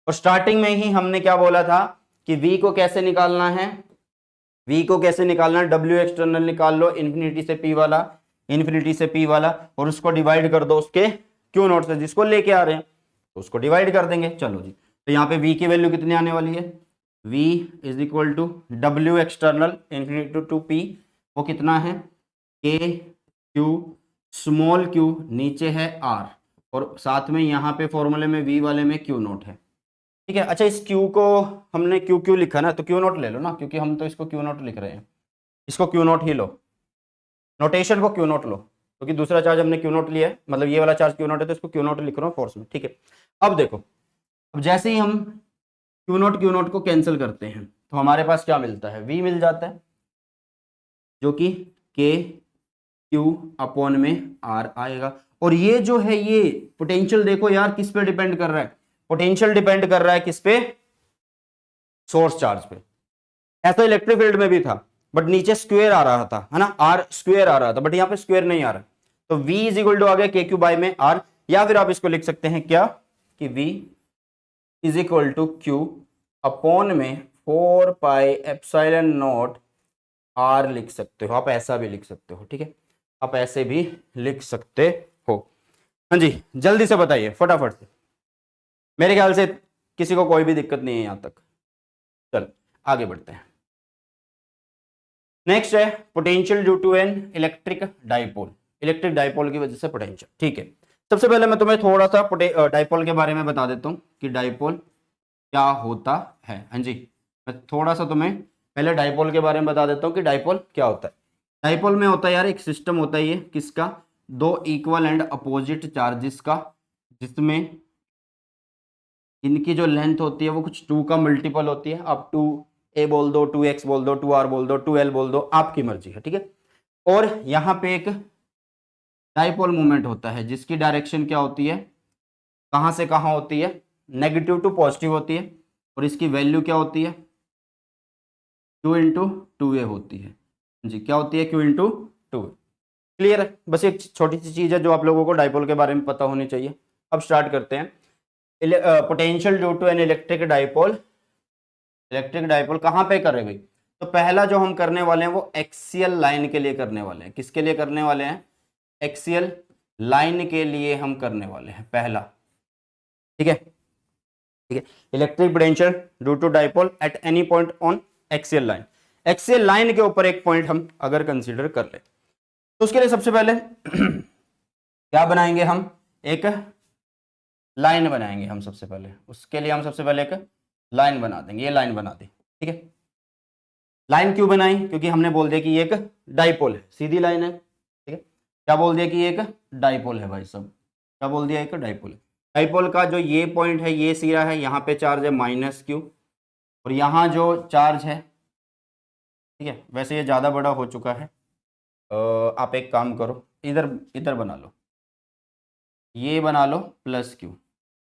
और स्टार्टिंग में ही हमने क्या बोला था कि V को कैसे निकालना है, V को कैसे निकालना है, W एक्सटर्नल निकाल लो, इन्फिनिटी से P वाला, इन्फिनिटी से P वाला, और उसको डिवाइड कर दो उसके Q नॉट से, जिसको लेके आ रहे हैं तो उसको डिवाइड कर देंगे। चलो जी, तो यहाँ पे V की वैल्यू कितनी आने वाली है, V is equal to W external infinity to P, वो कितना है, K Q स्मॉल q, नीचे है R, और साथ में यहाँ पे फॉर्मूले में V वाले में Q नॉट है, ठीक है। अच्छा, इस Q को हमने Q Q लिखा ना, तो Q नॉट ले लो ना, क्योंकि हम तो इसको Q नॉट लिख रहे हैं, इसको Q not he low, notation को Q नॉट लो, क्योंकि दूसरा चार्ज हमने Q नॉट लिया है, मतलब ये वाला चार्ज Q नॉट है, तो इसको Q नॉट लिख रहा हूँ फोर्स में, ठीक है। अब देखो, अब जैसे ही हम Q नॉट को कैंसिल करते हैं तो हमारे पास क्या मिलता है, V मिल जाता है, जो कि K Q अपॉन में R आएगा। और ये जो है, ये पोटेंशियल देखो यार किस पे डिपेंड कर रहा है, पोटेंशियल डिपेंड कर रहा है किस पे, सोर्स चार्ज पे। ऐसा इलेक्ट्रिक फील्ड में भी था, बट नीचे स्क्वायर आ रहा था, है ना, R स्क्वायर आ रहा था, बट यहाँ पे स्क्वायर नहीं आ रहा। तो V इज इक्वल टू आ गया के क्यू बाय में R, या फिर आप इसको लिख सकते हैं क्या, कि V is equal to Q upon में 4 पाई एप्सिलॉन नॉट R लिख सकते हो, आप ऐसा भी लिख सकते हो, ठीक है, आप ऐसे भी लिख सकते हो। हाँ जी, जल्दी से बताइए फटाफट से, मेरे ख्याल से किसी को कोई भी दिक्कत नहीं है यहां तक। चल आगे बढ़ते हैं। नेक्स्ट है potential due to an electric dipole, electric dipole की वजह से पोटेंशियल, ठीक है। सबसे पहले मैं तुम्हें थोड़ा सा डाइपोल के बारे में बता देता हूँ कि डाइपोल क्या होता है। हाँ जी, मैं थोड़ा सा तुम्हें पहले डाइपोल के बारे में बता देता हूँ कि डाइपोल क्या होता है। डाइपोल में होता है यार एक सिस्टम होता है, ये किसका, दो इक्वल एंड अपोजिट चार्जेस का, जिसमें इनकी जो लेंथ होती है वो कुछ 2 का मल्टीपल होती है। आप 2a बोल दो, 2x बोल दो, 2r बोल दो, 2l बोल दो, आपकी मर्जी है, ठीक है। और यहाँ पे एक डाइपोल मूवमेंट होता है जिसकी डायरेक्शन क्या होती है, कहाँ से कहाँ होती है, नेगेटिव टू पॉजिटिव होती है। और इसकी वैल्यू क्या होती है, q इंटू टू ए होती है जी। क्या होती है, q इंटू टू ए। क्लियर है, बस एक छोटी सी चीज है जो आप लोगों को डाइपोल के बारे में पता होनी चाहिए। अब स्टार्ट करते हैं। Potential due to an electric dipole, electric dipole कहाँ पे कर रहे भाई, तो पहला जो हम करने वाले हैं वो एक्सियल लाइन के लिए करने वाले हैं। किसके लिए करने वाले हैं, एक्सियल लाइन के लिए हम करने वाले हैं पहला, ठीक है, ठीक है। Electric potential due to dipole at any point on axial line, axial line के ऊपर एक पॉइंट हम अगर कंसीडर कर ले तो उसके लिए सबसे पहले क्या बनाएंगे हम, एक लाइन बनाएंगे हम सबसे पहले। उसके लिए हम सबसे पहले एक लाइन बना देंगे, ये लाइन बना दी, ठीक है। लाइन क्यों बनाई, क्योंकि हमने बोल दिया कि ये एक डाइपोल है, सीधी लाइन है, ठीक है। क्या बोल दिया कि ये एक डाइपोल है भाई सब, क्या बोल दिया, एक डाइपोल है। डाइपोल का जो ये पॉइंट है, ये सिरा है, यहाँ पे चार्ज है -q, और यहाँ जो चार्ज है, ठीक है, वैसे ये ज़्यादा बड़ा हो चुका है। आप एक काम करो, इधर इधर बना लो, ये बना लो +q,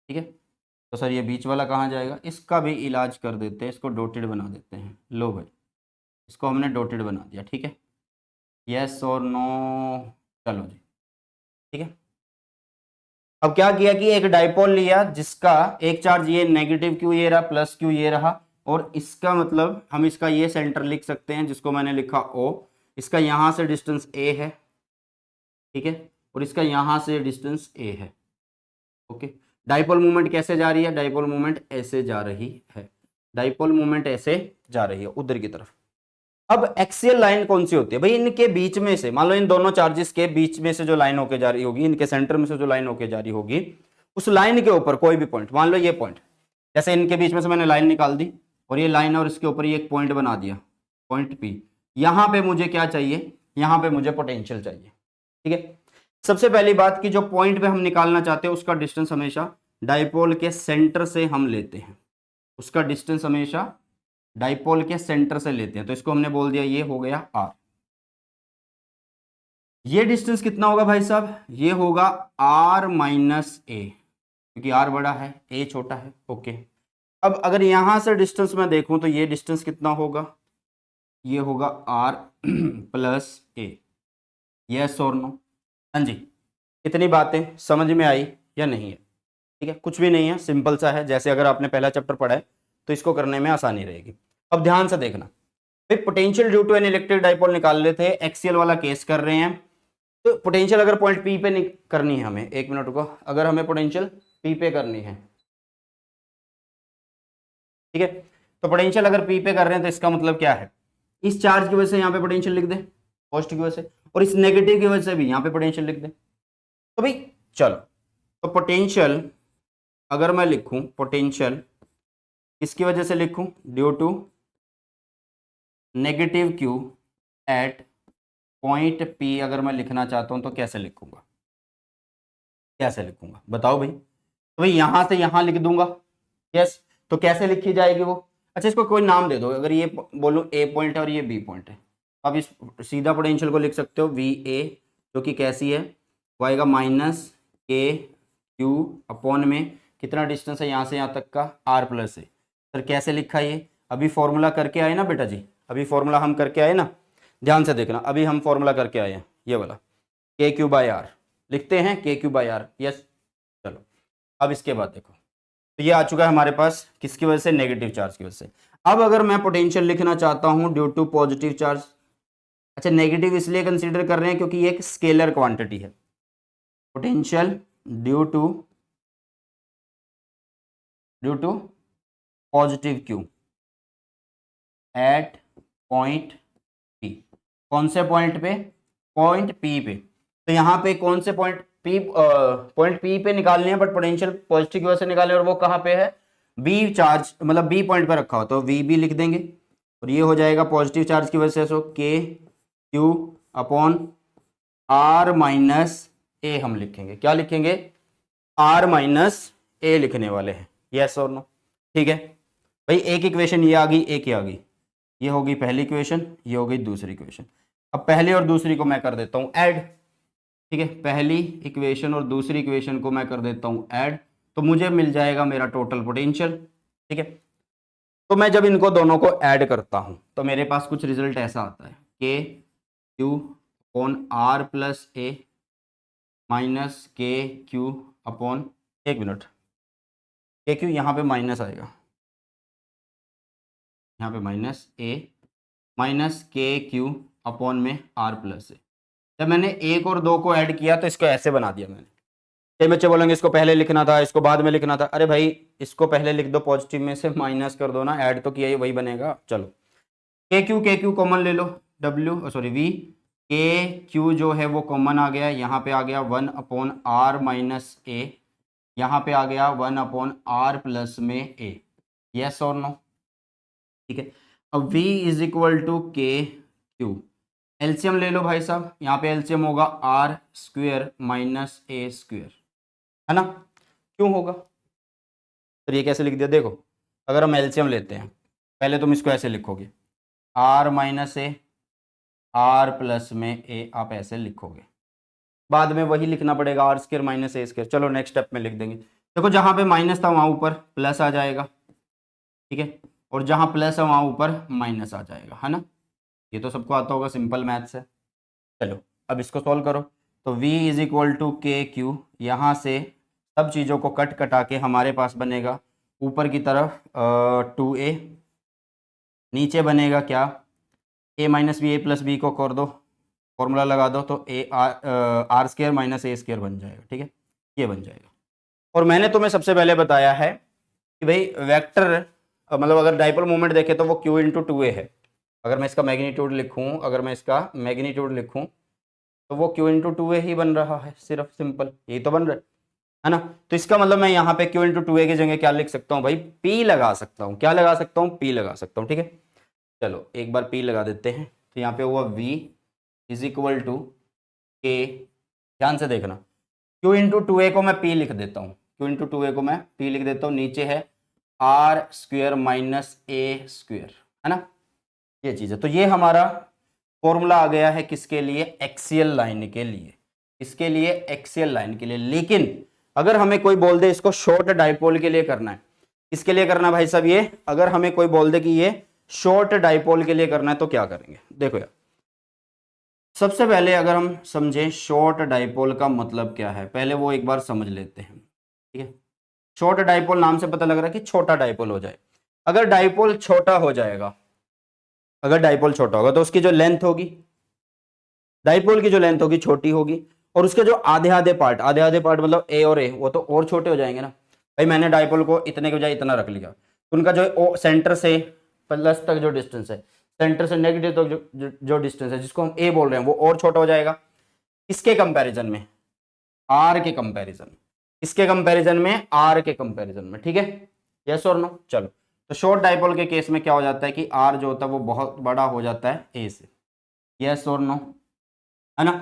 ठीक है। तो सर ये बीच वाला कहाँ जाएगा, इसका भी इलाज कर देते हैं, इसको डॉटेड बना देते हैं। लो भाई, इसको हमने डॉटेड बना दिया, ठीक है। यस और नो, चलो जी, ठीक है। अब क्या किया कि एक डाइपोल लिया जिसका एक चार्ज ये -q ये रहा, +q ये रहा, और इसका मतलब हम इसका ये सेंटर लिख सकते हैं जिसको मैंने लिखा O। इसका यहां से डिस्टेंस a है, ठीक है, और इसका यहां से डिस्टेंस a है, ओके। डाइपोल मूवमेंट कैसे जा रही है, डाइपोल मूवमेंट ऐसे जा रही है, डाइपोल मूवमेंट ऐसे जा रही है उधर की तरफ। अब एक्सियल लाइन कौन सी होती है भाई, इनके बीच में से, मान लो इन दोनों चार्जेस के बीच में से जो लाइन होके जा रही होगी, इनके सेंटर में से जो लाइन होके जा रही होगी, उस लाइन के ऊपर कोई भी पॉइंट, मान लो ये पॉइंट, जैसे इनके बीच में से मैंने लाइन निकाल दी और ये लाइन और इसके ऊपर ये एक पॉइंट बना दिया, पॉइंट P। यहां पे मुझे क्या चाहिए, यहां पे मुझे पोटेंशियल चाहिए, ठीक है। सबसे पहली बात कि जो पॉइंट पे हम निकालना चाहते हैं उसका डिस्टेंस हमेशा डाइपोल के सेंटर से हम लेते हैं, उसका डिस्टेंस हमेशा डाइपोल के सेंटर से लेते हैं। तो इसको हमने बोल दिया ये हो गया r। ये डिस्टेंस कितना होगा भाई साहब, ये होगा r - a, क्योंकि r बड़ा है a छोटा है, ओके। अब अगर यहां से डिस्टेंस मैं देखूं तो ये डिस्टेंस कितना होगा, ये होगा r + a। यस और नो, हाँ जी। इतनी बातें समझ में आई या नहीं है, ठीक है, कुछ भी नहीं है, सिंपल सा है। जैसे अगर आपने पहला चैप्टर पढ़ा है तो इसको करने में आसानी रहेगी। अब ध्यान से देखना, potential due to an electric dipole निकाल लेते हैं, एक्सियल वाला केस कर रहे हैं। तो पोटेंशियल अगर पॉइंट P पे करनी है हमें, एक मिनट को, अगर हमें पोटेंशियल P पे करनी है, ठीक है, तो पोटेंशियल अगर P पे कर रहे हैं तो इसका मतलब क्या है, इस चार्ज की वजह से यहाँ पे पोटेंशियल लिख दे, पॉजिटिव की वजह से, और इस नेगेटिव की वजह से भी यहाँ पे पोटेंशियल लिख दे। तो भाई चलो, तो पोटेंशियल अगर मैं लिखूं, पोटेंशियल इसकी वजह से लिखूं, due to -q at point P, अगर मैं लिखना चाहता हूं तो कैसे लिखूंगा, कैसे लिखूंगा बताओ भाई। तो भाई यहां से यहां लिख दूंगा, यस। तो कैसे लिखी जाएगी वो, अच्छा इसको कोई नाम दे दो, अगर ये बोलूं A पॉइंट है और ये B पॉइंट है, अब इस सीधा पोटेंशियल को लिख सकते हो VA, जो कि कैसी है, वो आएगा -KQ अपॉन में कितना डिस्टेंस है यहाँ से यहाँ तक का, R + A। सर कैसे लिखा ये, अभी फॉर्मूला करके आए ना बेटा जी, अभी फॉर्मूला हम करके आए ना, ध्यान से देखना, अभी हम फॉर्मूला करके आए हैं, ये वाला KQ/R लिखते हैं, KQ/R, यस। चलो अब इसके बाद देखो, तो ये आ चुका है हमारे पास, किसकी वजह से, नेगेटिव चार्ज की वजह से। अब अगर मैं पोटेंशियल लिखना चाहता हूं ड्यू टू पॉजिटिव चार्ज, अच्छा नेगेटिव इसलिए कंसीडर कर रहे हैं क्योंकि ये एक स्केलर क्वांटिटी है। Potential due to positive Q at point P, कौन से पॉइंट पे, पॉइंट P पे। तो यहाँ पे कौन से पॉइंट, पी पॉइंट पी पे निकालनी है, बट पोटेंशियल पॉजिटिव की वजह से निकाले, और वो कहाँ पे है, बी चार्ज, मतलब बी पॉइंट पे रखा हो, तो वी बी लिख देंगे, और ये हो जाएगा पॉजिटिव चार्ज की वजह से, सो के क्यू अपॉन आर माइनस ए हम लिखेंगे, क्या लिखेंगे, आर माइनस ए लिखने वाले हैं, यस और नो, ठीक है भाई। एक इक्वेशन ये आ गई, एक ये आ गई, ये होगी पहली इक्वेशन, ये हो गई दूसरी इक्वेशन। अब पहली और दूसरी को मैं कर देता हूं ऐड, ठीक है, पहली इक्वेशन और दूसरी इक्वेशन को मैं कर देता हूं ऐड, तो मुझे मिल जाएगा मेरा टोटल पोटेंशियल, ठीक है। तो मैं जब इनको दोनों को ऐड करता हूं तो मेरे पास कुछ रिजल्ट ऐसा आता है, K Q upon R plus A minus K Q upon, एक मिनट, के क्यू यहाँ पे माइनस आएगा, यहाँ पे minus A minus K Q upon में आर प्लस ए। जब मैंने एक और दो को ऐड किया तो इसको ऐसे बना दिया मैंने। कई बच्चे बोलेंगे इसको पहले लिखना था, इसको बाद में लिखना था, अरे भाई इसको पहले लिख दो, पॉजिटिव में से माइनस कर दो ना, ऐड तो किया ही, वही बनेगा। चलो के क्यू कॉमन ले लो, डब्ल्यू सॉरी वी, के क्यू जो है वो कॉमन आ गया, यहाँ पे आ गया 1/r माइनस ए, यहाँ पे आ गया 1/r प्लस में ए, यस और नो, ठीक है। अब v is equal to K Q, LCM ले लो भाई साहब, यहाँ पे एलसीएम होगा R square minus A square, है ना, क्यों होगा, तो ये कैसे लिख दिया, देखो अगर हम एलसीएम लेते हैं, पहले तुम इसको ऐसे लिखोगे, R minus A R plus में ए, आप ऐसे लिखोगे, बाद में वही लिखना पड़ेगा R square minus A square, चलो नेक्स्ट स्टेप में लिख देंगे। देखो जहाँ पे माइनस था वहाँ ऊपर प्लस आ जाएगा, ठीक है, और जहाँ प्लस है वहाँ ऊपर माइनस आ जाएगा, है ना, ये तो सबको आता होगा, सिंपल मैथ्स है। चलो अब इसको सॉल्व करो, तो v is equal to K Q, यहाँ से सब चीज़ों को कट कटा के हमारे पास बनेगा ऊपर की तरफ 2a, नीचे बनेगा क्या, a minus B, A plus B को कर दो, फॉर्मूला लगा दो, तो A R square minus A square बन जाएगा, ठीक है, ये बन जाएगा। और मैंने तुम्हें सबसे पहले बताया है कि भाई वेक्टर मतलब अगर डाइपोल मोमेंट देखे तो वो q इंटू टू ए है, अगर मैं इसका मैग्नीट्यूड लिखूं, अगर मैं इसका मैग्नीट्यूड लिखूं तो वो q इंटू टू ए ही बन रहा है, सिर्फ सिंपल यही तो बन रहा है ना। तो इसका मतलब मैं यहाँ पे q इंटू टू ए की जगह क्या लिख सकता हूँ भाई, p लगा सकता हूँ, क्या लगा सकता हूँ, p लगा सकता हूँ, ठीक है। चलो एक बार p लगा देते हैं, तो यहाँ पे हुआ v इज इक्वल टू के, ध्यान से देखना, q इंटू टू ए को मैं p लिख देता हूँ, q इंटू टू ए को मैं p लिख देता हूँ, नीचे है R square minus A square, है ना, ये चीज है। तो ये हमारा फॉर्मूला आ गया है किसके लिए, एक्सियल लाइन के लिए, इसके लिए एक्सियल लाइन के लिए। लेकिन अगर हमें कोई बोल दे इसको शॉर्ट डाइपोल के लिए करना है, किसके लिए करना है भाई साहब, ये अगर हमें कोई बोल दे कि ये शॉर्ट डाइपोल के लिए करना है तो क्या करेंगे, देखो यार, सबसे पहले अगर हम समझें शॉर्ट डाइपोल का मतलब क्या है, पहले वो एक बार समझ लेते हैं, ठीक है। शॉर्ट डाइपोल नाम से पता लग रहा है कि छोटा डाइपोल हो जाए। अगर डाइपोल छोटा हो जाएगा, अगर डाइपोल छोटा होगा तो उसकी जो लेंथ होगी, डाइपोल की जो लेंथ होगी छोटी होगी, और उसके जो आधे आधे पार्ट, आधे आधे पार्ट मतलब ए और ए, वो तो और छोटे हो जाएंगे ना। भाई मैंने डाइपोल को इतने के बजाय इतना रख लिया, तो उनका जो सेंटर से प्लस तक जो डिस्टेंस है, सेंटर से नेगेटिव तक जो डिस्टेंस है जिसको हम ए बोल रहे हैं, वो और छोटा हो जाएगा। इसके कंपैरिजन में, आर के कंपैरिजन, इसके कंपैरिजन में, आर के कंपैरिजन में, ठीक है, यस और नो। चलो तो शॉर्ट डाइपोल के केस में क्या हो जाता है कि आर जो होता है वो बहुत बड़ा हो जाता है ए से, यस और नो, है ना।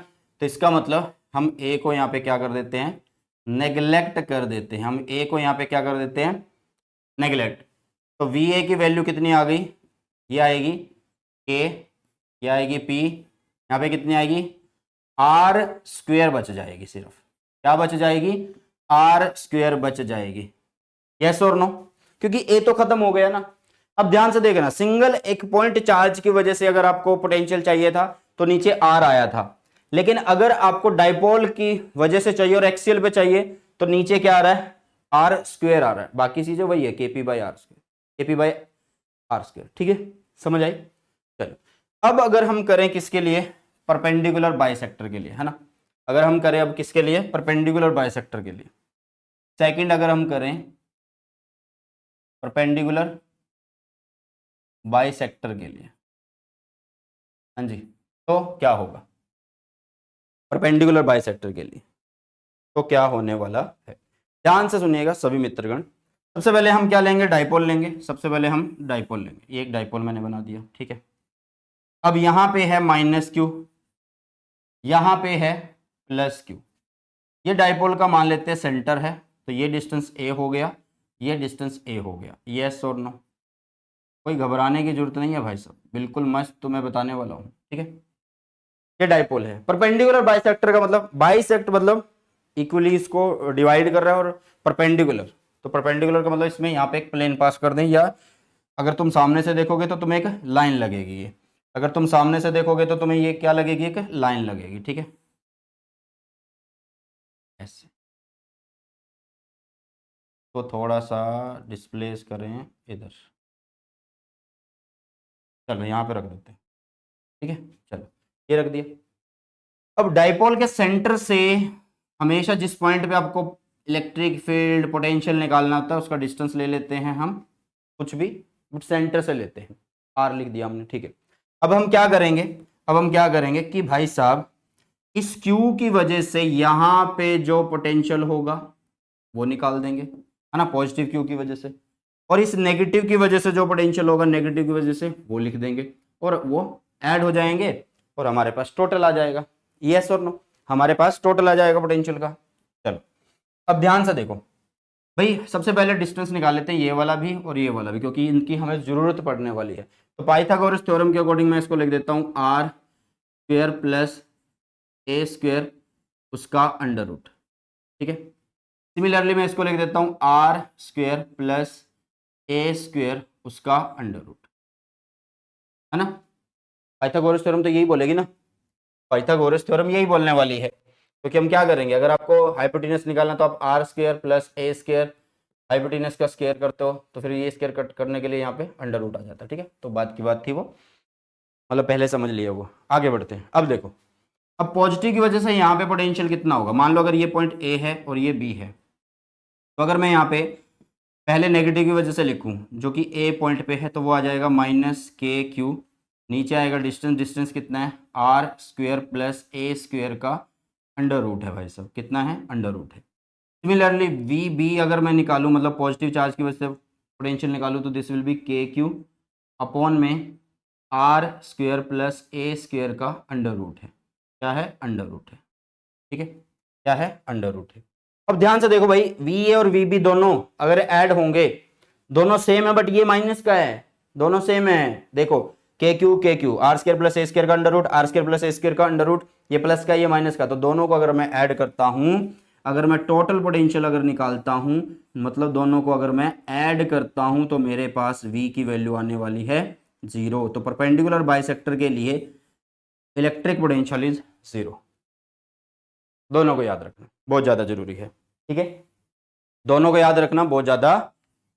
तो इसका मतलब हम ए को यहाँ पे क्या कर देते हैं, नेग्लेक्ट कर देते हैं, हम ए को यहाँ पे क्या कर देते हैं, नेग्लेक्ट। तो वी ए की वैल्यू कितनी आ गई, ये आएगी के, ये आएगी पी, यहाँ पे कितनी आएगी, आर स्क्वेयर बच जाएगी, सिर्फ क्या बच जाएगी, आर स्क्वेयर बच जाएगी, यस और नो, क्योंकि ए तो खत्म हो गया ना। अब ध्यान से देखना, सिंगल एक पॉइंट चार्ज की वजह से अगर आपको पोटेंशियल चाहिए था तो नीचे आर आया था, लेकिन अगर आपको डाइपोल की वजह से चाहिए और एक्सियल पे चाहिए तो नीचे क्या आ रहा है, आर स्क्वेयर आ रहा है, बाकी चीजें वही है, KP by R square, KP by R square, ठीक है, समझ आई। चलो अब अगर हम करें किसके लिए, परपेंडिकुलर बाइसेक्टर के लिए, है ना, अगर हम करें अब किसके लिए, परपेंडिकुलर बाइसेक्टर के लिए, सेकंड अगर हम करें परपेंडिकुलर बाइसेक्टर के लिए, हाँ जी, तो क्या होगा परपेंडिकुलर बाइसेक्टर के लिए, तो क्या होने वाला है। ध्यान से सुनिएगा सभी मित्रगण। सबसे पहले हम क्या लेंगे, डाइपोल लेंगे। सबसे पहले हम डाइपोल लेंगे, ये एक डाइपोल मैंने बना दिया, ठीक है। अब यहां पे है माइनस क्यू, यहां पे है प्लस क्यू। ये डाइपोल का मान लेते हैं सेंटर है, तो ये डिस्टेंस ए हो गया, ये डिस्टेंस ए हो गया। यस और नो, कोई घबराने की जरूरत नहीं है भाई साहब, बिल्कुल मस्त तुम्हें बताने वाला हूँ, ठीक है। ये डाइपोल है। परपेंडिकुलर बाइसेक्टर का मतलब, बाइसेक्ट मतलब इक्वली इसको डिवाइड कर रहा है, और परपेंडिकुलर, तो परपेंडिकुलर का मतलब इसमें यहाँ पे एक प्लेन पास कर दें, या अगर तुम सामने से देखोगे तो तुम्हें एक लाइन लगेगी। ये अगर तुम सामने से देखोगे तो तुम्हें ये क्या लगेगी, एक लाइन लगेगी, ठीक है। ऐसे तो थोड़ा सा डिस्प्लेस करें इधर, चलो यहाँ पे रख देते हैं, ठीक है। चलो ये रख दिया। अब डाइपोल के सेंटर से हमेशा जिस पॉइंट पे आपको इलेक्ट्रिक फील्ड पोटेंशियल निकालना होता है उसका डिस्टेंस ले लेते हैं हम, कुछ भी, बट सेंटर से लेते हैं। आर लिख दिया हमने, ठीक है। अब हम क्या करेंगे, अब हम क्या करेंगे कि भाई साहब इस Q की वजह से यहां पे जो पोटेंशियल होगा वो निकाल देंगे, है ना, पॉजिटिव Q की वजह से। और इस नेगेटिव की वजह से जो पोटेंशियल होगा नेगेटिव की वजह से वो लिख देंगे, और वो ऐड हो जाएंगे और हमारे पास टोटल आ जाएगा। यस और नो, हमारे पास टोटल आ जाएगा पोटेंशियल का। चलो अब ध्यान से देखो भाई, सबसे पहले डिस्टेंस निकाल लेते हैं, ये वाला भी और ये वाला भी, क्योंकि इनकी हमें जरूरत पड़ने वाली है। तो पाइथागोरस थ्योरम के अकॉर्डिंग मैं इसको लिख देता हूँ R square plus A square उसका अंडर रूट, ठीक है। सिमिलरली मैं इसको लिख देता हूँ R square plus A square उसका अंडर रूट, है ना। पाइथागोरस थ्योरम तो यही बोलेगी ना, पाइथागोरस थ्योरम यही बोलने वाली है। क्योंकि हम क्या करेंगे, अगर आपको हाइपोटेनस निकालना तो आप R square plus A square hypotenuse का स्क्वायर करते हो, तो फिर ये स्क्वायर कट करने के लिए यहाँ पे अंडर रूट आ जाता है, ठीक है। तो बात की बात थी वो, मतलब पहले समझ लिया वो। आगे बढ़ते हैं। अब देखो, अब पॉजिटिव की वजह से यहाँ पे पोटेंशियल कितना होगा, मान लो अगर ये पॉइंट ए है और ये बी है, तो अगर मैं यहाँ पे पहले नेगेटिव की वजह से लिखूँ जो कि ए पॉइंट पे है, तो वो आ जाएगा माइनस के क्यू, नीचे आएगा डिस्टेंस, डिस्टेंस कितना है R square plus A square का अंडर रूट है भाई साहब, कितना है अंडर रूट है। सिमिलरली वी बी अगर मैं निकालूं, मतलब पॉजिटिव चार्ज की वजह से पोटेंशियल निकालूं, तो this will be K Q upon में R square plus A square का अंडर रूट है, क्या है अंडर रूट है, ठीक है, क्या है अंडर रूट है। अब ध्यान से देखो भाई, वी ए और वी बी दोनों अगर ऐड होंगे, दोनों सेम है बट ये माइनस का है, दोनों सेम है। देखो K Q R square plus A square का under root, R square plus A square का अंडर रूट, ये प्लस का ये माइनस का, तो दोनों को अगर मैं ऐड करता हूं, अगर मैं टोटल पोटेंशियल अगर निकालता हूं, मतलब दोनों को अगर मैं ऐड करता हूं, तो मेरे पास v की वैल्यू आने वाली है 0। तो परपेंडिकुलर बाइसेक्टर के लिए इलेक्ट्रिक पोटेंशियल इज 0। दोनों को याद रखना बहुत ज्यादा जरूरी है, ठीक है। दोनों को याद रखना बहुत ज्यादा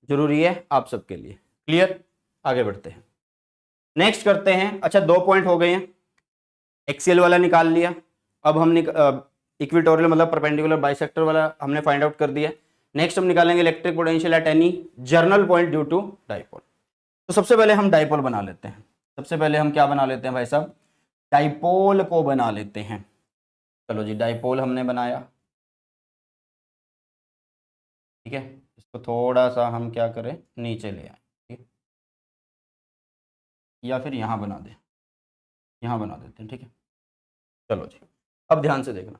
जरूरी है आप सबके लिए। क्लियर, आगे बढ़ते हैं, नेक्स्ट करते हैं। अच्छा 2 पॉइंट हो गए हैं, एक्सियल वाला निकाल लिया। अब हमने इक्विटोरियल मतलब परपेंडिकुलर बाइसेक्टर वाला हमने फाइंड आउट कर दिया। नेक्स्ट हम निकालेंगे electric potential at any general point due to dipole. तो सबसे पहले हम डाइपोल बना लेते हैं। सबसे पहले हम क्या बना लेते हैं भाई साहब, डाइपोल को बना लेते हैं। चलो जी, डाइपोल हमने बनाया, ठीक है। इसको थोड़ा सा हम क्या करें, नीचे ले आए, ठीक है? या फिर यहाँ बना दें, यहाँ बना देते हैं, ठीक है। चलो जी, अब ध्यान से देखना।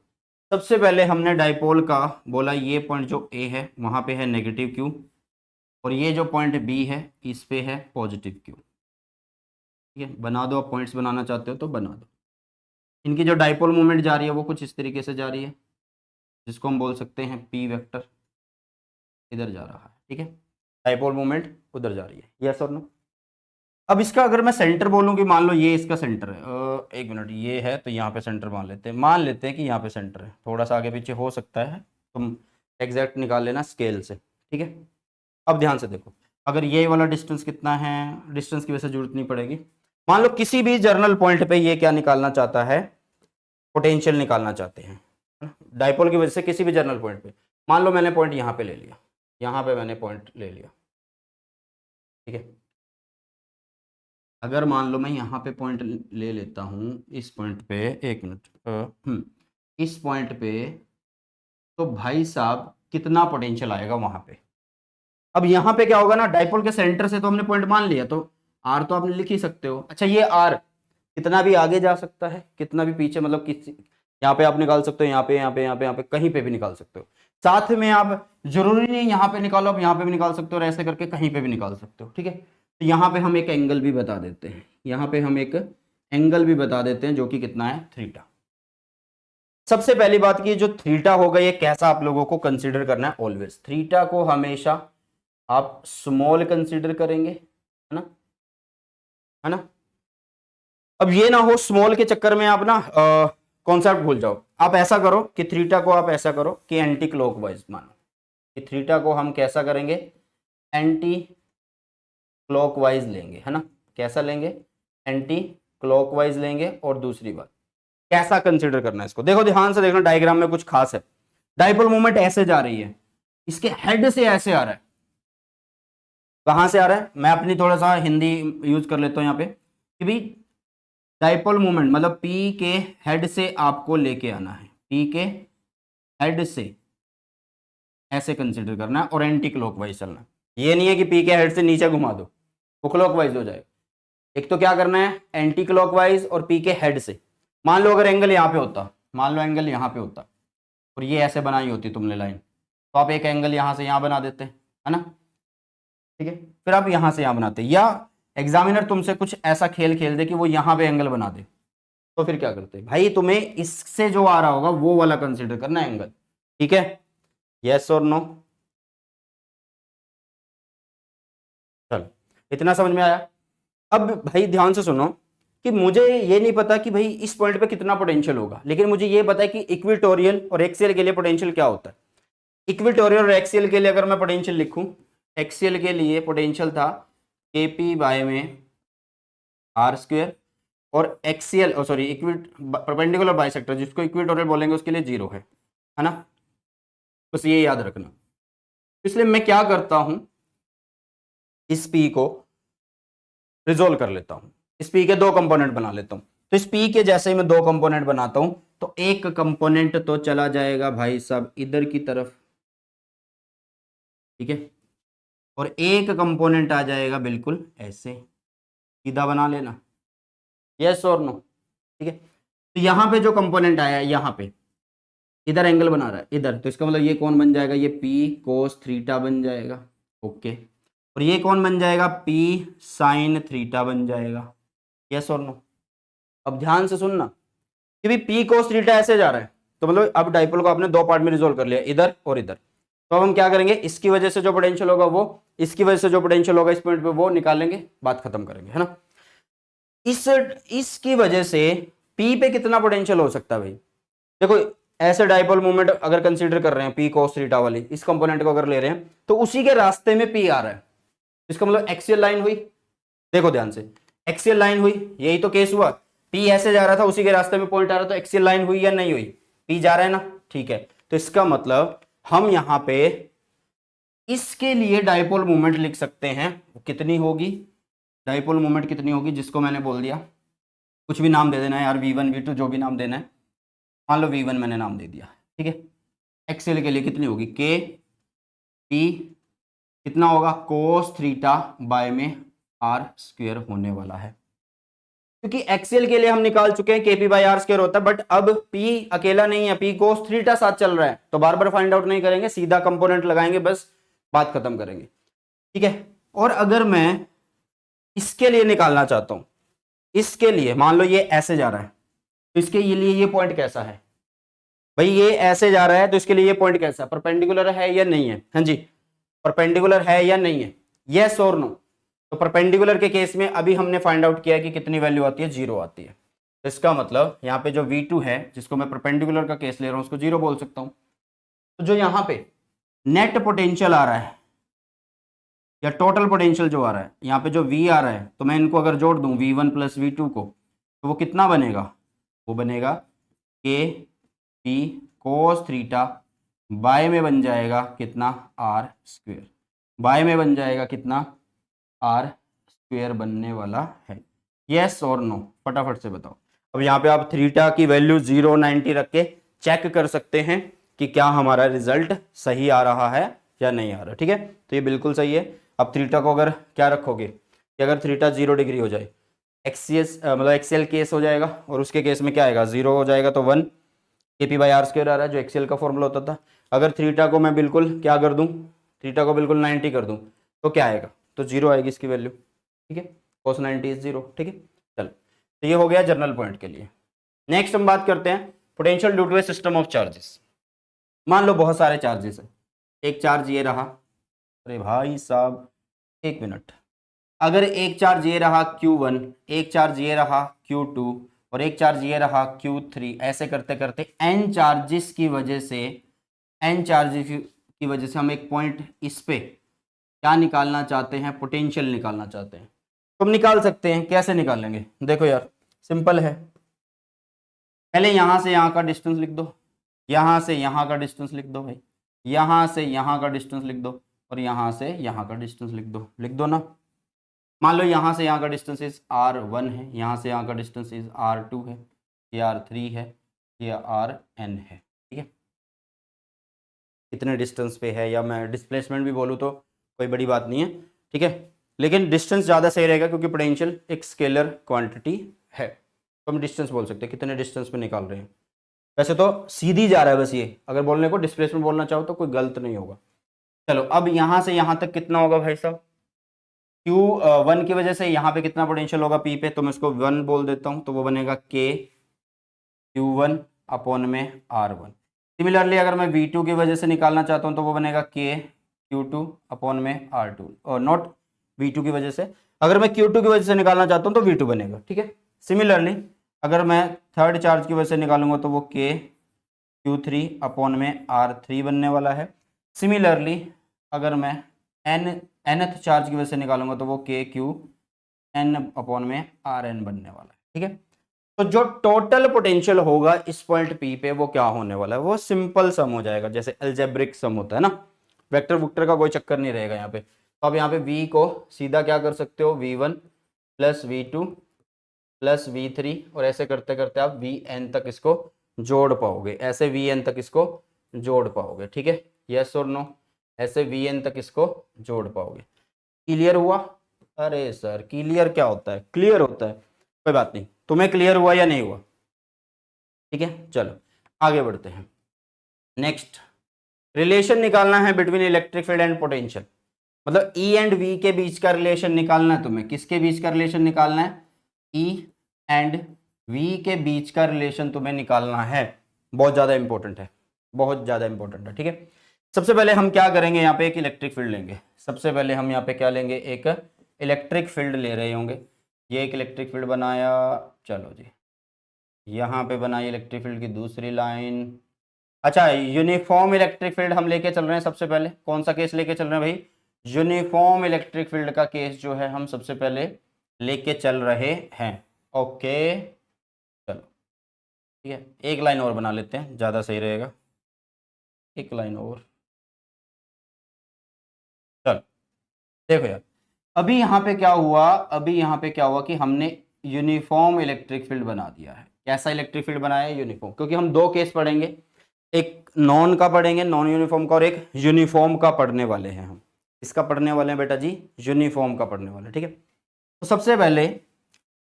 सबसे पहले हमने डाइपोल का बोला, ये पॉइंट जो ए है वहाँ पे है नेगेटिव क्यू, और ये जो पॉइंट बी है इस पे है पॉजिटिव क्यू, ठीक है। बना दो, आप पॉइंट्स बनाना चाहते हो तो बना दो। इनकी जो डाइपोल मूवमेंट जा रही है वो कुछ इस तरीके से जा रही है, जिसको हम बोल सकते हैं पी वेक्टर, इधर जा रहा है, ठीक है। डाइपोल मूवमेंट उधर जा रही है, यस और नो। अब इसका अगर मैं सेंटर बोलूं कि मान लो ये इसका सेंटर है, एक मिनट, ये है तो यहाँ पे सेंटर मान लेते हैं कि यहाँ पे सेंटर है, थोड़ा सा आगे पीछे हो सकता है, तुम एग्जैक्ट निकाल लेना स्केल से, ठीक है। अब ध्यान से देखो, अगर ये वाला डिस्टेंस कितना है, डिस्टेंस की वैसे जरूरत नहीं पड़ेगी। मान लो किसी भी जर्नल पॉइंट पे ये क्या निकालना चाहता है, पोटेंशियल निकालना चाहते हैं, डाइपोल की वजह से किसी भी जर्नल पॉइंट पे। मान लो मैंने पॉइंट यहाँ पे ले लिया, यहाँ पे मैंने पॉइंट ले लिया, ठीक है। अगर मान लो मैं यहाँ पे पॉइंट ले लेता हूँ, इस पॉइंट पे, एक मिनट, इस पॉइंट पे तो भाई साहब कितना पोटेंशियल आएगा वहां पे। अब यहाँ पे क्या होगा ना, डाइपोल के सेंटर से तो हमने पॉइंट मान लिया, तो आर तो आपने लिख ही सकते हो। अच्छा ये आर कितना भी आगे जा सकता है, कितना भी पीछे, मतलब किसी, यहाँ पे आप निकाल सकते हो, यहाँ पे यहाँ पे यहाँ पे यहाँ पे कहीं पे भी निकाल सकते हो। साथ में आप जरूरी नहीं यहाँ पे निकालो, आप यहाँ पे भी निकाल सकते हो, और ऐसे करके कहीं पे भी निकाल सकते हो, ठीक है। तो यहाँ पे हम एक एंगल भी बता देते हैं, यहाँ पे हम एक एंगल भी बता देते हैं जो कि कितना है, थीटा। सबसे पहली बात की जो थीटा होगा ये कैसा आप लोगों को कंसीडर करना है, ऑलवेज थीटा को हमेशा आप स्मॉल कंसीडर करेंगे, है ना, है ना। अब ये ना हो स्मॉल के चक्कर में आप ना कॉन्सेप्ट भूल जाओ। आप ऐसा करो कि थीटा को आप ऐसा करो कि एंटी क्लॉकवाइज मानो, कि थीटा को हम कैसा करेंगे, एंटी क्लॉकवाइज लेंगे, है ना। कैसा लेंगे, एंटी क्लॉकवाइज लेंगे। और दूसरी बात कैसा कंसीडर करना है इसको, देखो ध्यान से देखना, डायग्राम में कुछ खास है। डाइपोल मूवमेंट ऐसे जा रही है, इसके हेड से ऐसे आ रहा है। कहां से आ रहा है, मैं अपनी थोड़ा सा हिंदी यूज कर लेता हूं यहाँ पे, कि भाई डाइपोल मूवमेंट मतलब पी के हेड से आपको लेके आना है, पी के हेड से ऐसे कंसीडर करना है और एंटी क्लॉकवाइज चलना है। ये नहीं है कि पी के हेड से नीचे घुमा दो, वो क्लॉकवाइज हो जाएगा। एक तो क्या करना है, एंटी क्लॉकवाइज और पी के हेड से। मान लो अगर एंगल यहाँ पे होता, मान लो एंगल यहाँ पे होता और ये ऐसे बनाई होती तुमने लाइन, तो आप एक एंगल यहाँ से यहाँ बना देते, है ना, ठीक है। फिर आप यहाँ से यहाँ बनाते, या एग्जामिनर तुमसे कुछ ऐसा खेल खेल दे कि वो यहाँ पे एंगल बना दे, तो फिर क्या करते भाई, तुम्हें इससे जो आ रहा होगा वो वाला कंसीडर करना है एंगल, ठीक है। यस और नो, चलो इतना समझ में आया। अब भाई ध्यान से सुनो कि मुझे ये नहीं पता कि भाई इस पॉइंट पे कितना पोटेंशियल होगा, लेकिन मुझे ये पता है कि इक्वेटोरियल और एक्सियल के लिए पोटेंशियल क्या होता है। इक्वेटोरियल और एक्सियल के लिए अगर मैं पोटेंशियल लिखूं, एक्सियल के लिए पोटेंशियल था केपी बाय में आर स्क्वायर, और एक्सियल सॉरी इक्विट परपेंडिकुलर बाइसेक्टर जिसको इक्वेटोरियल बोलेंगे उसके लिए 0 है ना, बस ये याद रखना। इसलिए मैं क्या करता हूं, इस पी को रिजोल्व कर लेता हूं, इस पी के दो कंपोनेंट बना लेता हूं। तो इस पी के जैसे ही मैं दो कंपोनेंट बनाता हूं, तो एक कंपोनेंट तो चला जाएगा भाई साहब इधर की तरफ, ठीक है, और एक कंपोनेंट आ जाएगा बिल्कुल ऐसे, सीधा बना लेना, यस और नो, ठीक है। तो यहां पे जो कंपोनेंट आया है यहाँ पे इधर एंगल बना रहा है इधर, तो इसका मतलब ये कौन बन जाएगा, ये पी कोस थीटा बन जाएगा, ओके। और ये कौन बन जाएगा, पी साइन थीटा बन जाएगा, यस और नो। अब ध्यान से सुनना कि भाई पी कोस थीटा ऐसे जा रहा है, तो मतलब अब डाइपोल को आपने दो पार्ट में रिजोल्व कर लिया, इधर और इधर। तो अब हम क्या करेंगे, इसकी वजह से जो पोटेंशियल होगा वो, इसकी वजह से जो पोटेंशियल होगा इस पॉइंट पे वो निकालेंगे, बात खत्म करेंगे, है ना। इसकी वजह से पी पे कितना पोटेंशियल हो सकता है भाई, देखो ऐसे डाइपोल मूवमेंट अगर कंसीडर कर रहे हैं पी कोस थीटा वाली, इस कंपोनेंट को अगर ले रहे हैं तो उसी के रास्ते में पी आ रहा है, इसका मतलब एक्सियल लाइन हुई, देखो ध्यान से, एक्सियल लाइन हुई, यही तो केस हुआ, पी ऐसे जा रहा था उसी के रास्ते में पॉइंट आ रहा था, तो एक्सियल लाइन हुई या नहीं हुई, पी जा रहा है ना, ठीक है। तो इसका मतलब हम यहां पे इसके लिए डाइपोल मूवमेंट लिख सकते हैं, कितनी होगी, डाइपोल मूवमेंट कितनी होगी, जिसको मैंने बोल दिया, कुछ भी नाम दे देना है यार, V1 V2 जो भी नाम देना है, मान लो V1 मैंने नाम दे दिया, ठीक है। एक्सियल के लिए कितनी होगी, के पी कितना होगा, कोस थीटा बाय में आर स्क्वायर होने वाला है, क्योंकि एक्सियल के लिए हम निकाल चुके हैं केपी बाय आर स्क्वायर होता है, बट अब पी अकेला नहीं है, पी कोस थीटा साथ चल रहा है, तो बार बार फाइंड आउट नहीं करेंगे, सीधा कंपोनेंट लगाएंगे, बस बात खत्म करेंगे, ठीक है। और अगर मैं इसके लिए निकालना चाहता हूं, इसके लिए मान लो ये ऐसे जा रहा है, तो इसके लिए ये पॉइंट कैसा है भाई, ये ऐसे जा रहा है तो इसके लिए ये पॉइंट कैसा है, परपेंडिकुलर है या नहीं है, हाँ जी परपेंडिकुलर है या नहीं है, यस और नो। तो परपेंडिकुलर के केस में अभी हमने फाइंड आउट किया कि कितनी वैल्यू आती है, 0 आती है। तो इसका मतलब यहाँ पे जो V2 है जिसको मैं परपेंडिकुलर का केस ले रहा हूँ उसको 0 बोल सकता हूँ। तो जो यहाँ पे नेट पोटेंशियल आ रहा है या टोटल पोटेंशियल जो आ रहा है, यहाँ पे जो V आ रहा है, तो मैं इनको अगर जोड़ दूं V1 प्लस V2 को, तो वो कितना बनेगा, वो बनेगा के पी कोस थीटा बाय में बन जाएगा कितना, आर स्क्वायर, बाय में बन जाएगा कितना, आर स्क्वायर बनने वाला है, यस और नो, फटाफट से बताओ। अब यहाँ पे आप थीटा की वैल्यू 0 90 रख के चेक कर सकते हैं कि क्या हमारा रिजल्ट सही आ रहा है या नहीं आ रहा। ठीक है, तो ये बिल्कुल सही है। अब थीटा को अगर क्या रखोगे कि अगर थीटा 0 डिग्री हो जाए, एक्सीएस मतलब एक्सीएल केस हो जाएगा, और उसके केस में क्या आएगा 0 हो जाएगा, तो 1 KP बाई आर स्क्वायर आ रहा है जो एक्सीएल का फॉर्मूला होता था। अगर थीटा को मैं बिल्कुल क्या कर दूं, थीटा को बिल्कुल 90 कर दूं तो क्या आएगा, तो 0 आएगी इसकी वैल्यू। ठीक है, cos 90 इज 0। ठीक है, चलो, तो ये हो गया जनरल पॉइंट के लिए। नेक्स्ट हम बात करते हैं potential due to a system of charges. मान लो बहुत सारे चार्जेस है, एक चार्ज ये रहा, अरे भाई साहब एक मिनट, अगर एक चार्ज ये रहा Q1, एक चार्ज ये रहा Q2 और एक चार्ज ये रहा Q3, ऐसे करते करते n चार्जेस की वजह से, n चार्जेस की वजह से हम एक पॉइंट इस पे क्या निकालना चाहते हैं, पोटेंशियल निकालना चाहते हैं। तो हम निकाल सकते हैं, कैसे निकालेंगे, देखो यार सिंपल है। पहले यहां से यहां का डिस्टेंस लिख दो, यहां से यहां का डिस्टेंस लिख दो भाई, यहां से यहां का डिस्टेंस लिख दो, और यहां से यहां का डिस्टेंस लिख दो ना। मान लो यहां से यहां का डिस्टेंस इज R1 है, यहां से यहां का डिस्टेंस इज R2 है, ये R3 है, ये Rn है। ठीक है, कितने डिस्टेंस पे है, या मैं डिस्प्लेसमेंट भी बोलूँ तो कोई बड़ी बात नहीं है। ठीक है, लेकिन डिस्टेंस ज़्यादा सही रहेगा क्योंकि पोटेंशियल एक स्केलर क्वांटिटी है, तो हम डिस्टेंस बोल सकते हैं कितने डिस्टेंस पे निकाल रहे हैं। वैसे तो सीधी जा रहा है बस ये, अगर बोलने को डिस्प्लेसमेंट बोलना चाहो तो कोई गलत नहीं होगा। चलो, अब यहां से यहां तक कितना होगा भाई साहब, Q1 की वजह से यहाँ पे कितना पोटेंशियल होगा P पे, तो मैं इसको 1 बोल देता हूँ, तो वो बनेगा K Q1 अपॉन में R1। सिमिलरली अगर मैं V2 की वजह से निकालना चाहता हूँ तो वो बनेगा K Q2 अपॉन में R2, और नॉट V2 की वजह से, अगर मैं Q2 की वजह से निकालना चाहता हूँ तो V2 बनेगा। ठीक है, सिमिलरली अगर मैं थर्ड चार्ज की वजह से निकालूंगा तो वो K Q3 अपॉन में R3 बनने वाला है। सिमिलरली अगर मैं nth चार्ज की वजह से निकालूंगा तो वो K Q N अपॉन में Rn बनने वाला है। ठीक है, तो जो टोटल पोटेंशियल होगा इस पॉइंट P पे वो क्या होने वाला है, वो सिंपल सम हो जाएगा, जैसे अलजेब्रिक सम होता है ना, वेक्टर वुक्टर का कोई चक्कर नहीं रहेगा यहाँ पे। तो आप यहाँ पे V को सीधा क्या कर सकते हो, V1 plus V2 plus V3, और ऐसे करते करते आप Vn तक इसको जोड़ पाओगे, ऐसे Vn तक इसको जोड़ पाओगे। ठीक है, यस और नो, ऐसे Vn तक इसको जोड़ पाओगे। क्लियर हुआ? अरे सर क्लियर क्या होता है, क्लियर होता है, कोई बात नहीं, तुम्हें क्लियर हुआ या नहीं हुआ? ठीक है, चलो आगे बढ़ते हैं। नेक्स्ट रिलेशन निकालना है between electric field and potential, मतलब E एंड V के बीच का रिलेशन निकालना है तुम्हें। किसके बीच का रिलेशन निकालना है? E एंड V के बीच का रिलेशन तुम्हें निकालना है। बहुत ज्यादा इंपॉर्टेंट है, बहुत ज्यादा इंपॉर्टेंट है। ठीक है, सबसे पहले हम क्या करेंगे, यहाँ पे एक इलेक्ट्रिक फील्ड लेंगे। सबसे पहले हम यहाँ पे क्या लेंगे, एक इलेक्ट्रिक फील्ड ले रहे होंगे। ये एक इलेक्ट्रिक फील्ड बनाया, चलो जी यहाँ पे बनाई इलेक्ट्रिक फील्ड की दूसरी लाइन। अच्छा, यूनिफॉर्म इलेक्ट्रिक फील्ड हम लेके चल रहे हैं। सबसे पहले कौन सा केस लेके चल रहे हैं भाई, यूनिफॉर्म इलेक्ट्रिक फील्ड का केस जो है हम सबसे पहले लेके चल रहे हैं। ओके चलो ठीक है, एक लाइन और बना लेते हैं, ज़्यादा सही रहेगा, एक लाइन और। चलो देखो यार, अभी यहाँ पे क्या हुआ, अभी यहाँ पे क्या हुआ कि हमने यूनिफॉर्म इलेक्ट्रिक फील्ड बना दिया है। कैसा इलेक्ट्रिक फील्ड बनाया है, यूनिफॉर्म, क्योंकि हम दो केस पढ़ेंगे, एक नॉन का पढ़ेंगे, नॉन यूनिफॉर्म का, और एक यूनिफॉर्म का पढ़ने वाले हैं हम। इसका पढ़ने वाले हैं बेटा जी, यूनिफॉर्म का पढ़ने वाले। ठीक है, तो सबसे पहले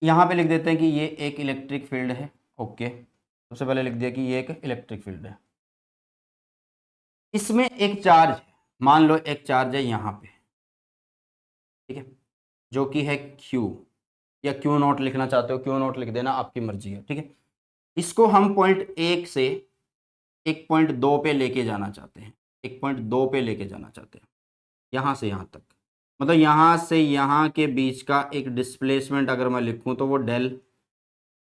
यहाँ पे लिख देते हैं कि ये एक इलेक्ट्रिक फील्ड है। ओके, सबसे पहले लिख दिया कि ये एक इलेक्ट्रिक फील्ड है, इसमें एक चार्ज है, मान लो एक चार्ज है यहाँ पे, ठीक है, जो कि है Q, या Q0 लिखना चाहते हो Q0 लिख देना, आपकी मर्जी है। ठीक है, इसको हम पॉइंट 1 से 1.2 पे लेके जाना चाहते हैं, 1.2 पे लेके जाना चाहते हैं, यहाँ से यहाँ तक, मतलब यहाँ से यहाँ के बीच का एक डिस्प्लेसमेंट अगर मैं लिखूँ तो वो डेल